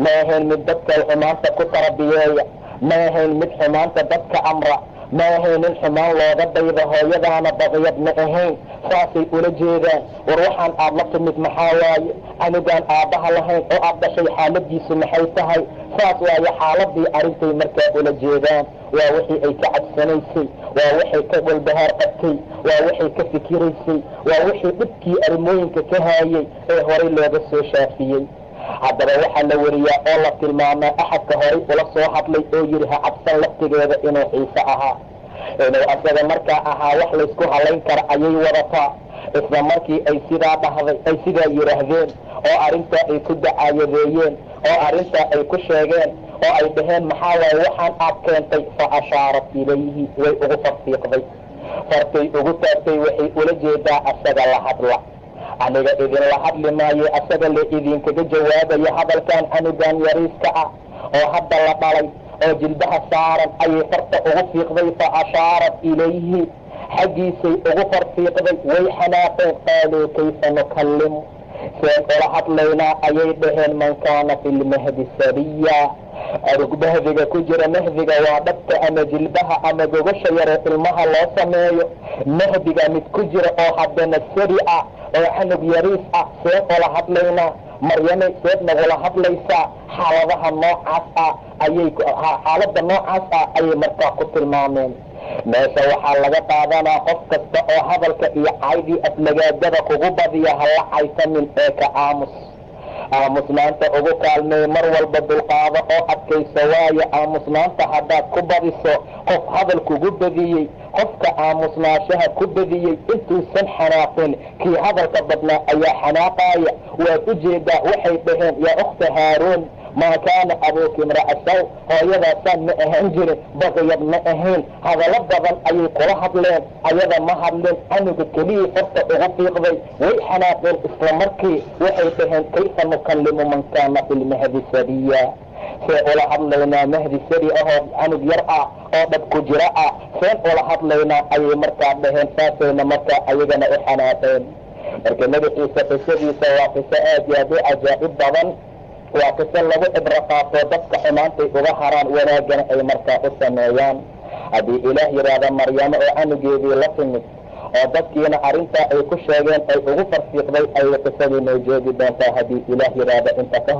ma ahayn mid dadka xumaanta ku tarabiyeeya, ma ahayn mid xumaanta dadka amra, ma ahayn nin xumaan looga dayda. hooyadaana badiyad ma ahayn. saasay ula jeedaan. war waxaan aad la timid maxaa waaye? canugaan aabbaha lahayn oo aad dhashay xaaladiisu maxay tahay? saas waaye xaaladii arintay markaa ula jeedaan. waa wixii ay ka cabsanaysay, waa waxay ka walbahaar qabtay, waa waxay ka fikiraysay, waa wixii dhibkii arrimooyinka ka haayay ee horay looga soo shaafiyey. haddaba waxaa la wariyaa oo la tilmaamaa axadka horay ula soo hadlay oo yidhi ha cabsan laftigeeda inuu ciise ahaa, inuu asaga markaa ahaa wax laysku halayn kara ayay wadataa. isla markii ay sidaa dhahday, ay sidaa yidhaahdeen oo arrintaa ay ku dacaayadeeyeen oo arrintaa ay ku sheegeen oo ay dhaheen maxaa waaye waxaan aad keentay, fa ashaarat ilayhi, way ugu farfiiqday, fartay ugu taagtay. waxay ula jeedaa asaga la hadla, aniga idinla hadli maayo, asaga la idinkaga jawaabayo hadalkan canugan yariiska ah oo hadda la dhalay oo jilbaha saaran ayay farta ugu fiiqday. fa ashaarat ilayhi, xaggiisay ugu farfiiqday. way xanaaqeen, qaaluu kayfa nukallimu, seen ula hadlaynaa ayay dhaheen man kaana fi lmahdi sabiya, arug mahdiga ku jira. mahdiga waa dhabta ama jilbaha ama gogasha yaree ilmaha loo sameeyo. mahdiga mid ku jira oo haddana sari ah oo canug yariis ah, seen ula hadlaynaa? maryamey seed nagula hadlaysaa? xaaladaha noocaas ah ayay xaaladda noocaas ah ayay markaa ku tilmaameen. meesha waxaa laga qaadanaa qof kasta oo hadalka iyo caydii aflagaadada kugu badiya hala caysamin ee ka aamus. aamusnaanta ugu kaalmeey, mar walba dulqaado oo adkayso, waayo aamusnaanta haddaad ku badiso qof hadal kugu badiyey, qofka aamusnaashaha ku badiyey intuusan xanaaqin kii hadalka badnaa ayaa xanaaqaaya. waad u jeedaa waxay dhaheen yaa ukhta haaruun maa kaana abuuki imra'a saw, hooyadaasaan ma ahaan jirin, baqiyad ma ahayn. hadallo badan ayay kula hadleen, ayada ma hadlin, canuga keliyii horta ugu fiiqday. way xanaaqeen isla markii, waxay dhaheen kayfa nukallimu man kaana filmahdi sabiya, see ula hadlaynaa mahdi sari ahoo canug yar ah oo dhab ku jira ah, seen ula hadlaynaa ayay markaa dhaheen. saasayna markaa ayagana u xanaaqeen. marka magaciisa qisadiisa waa qiso aad iyo aad u cajaa'ib badan, waa qiso lagu cibro qaato dadka xumaantay uga haraan, wanaagana ay markaa u sameeyaan. haddii ilaah yidhaahda maryamo oo canugeedii la timid oo dadkiina arrintaa ay ku sheegeen ay ugu farfiiqday, ayay qisadii noo joogi doontaa haddii ilaah yidhaahda inta ka hor.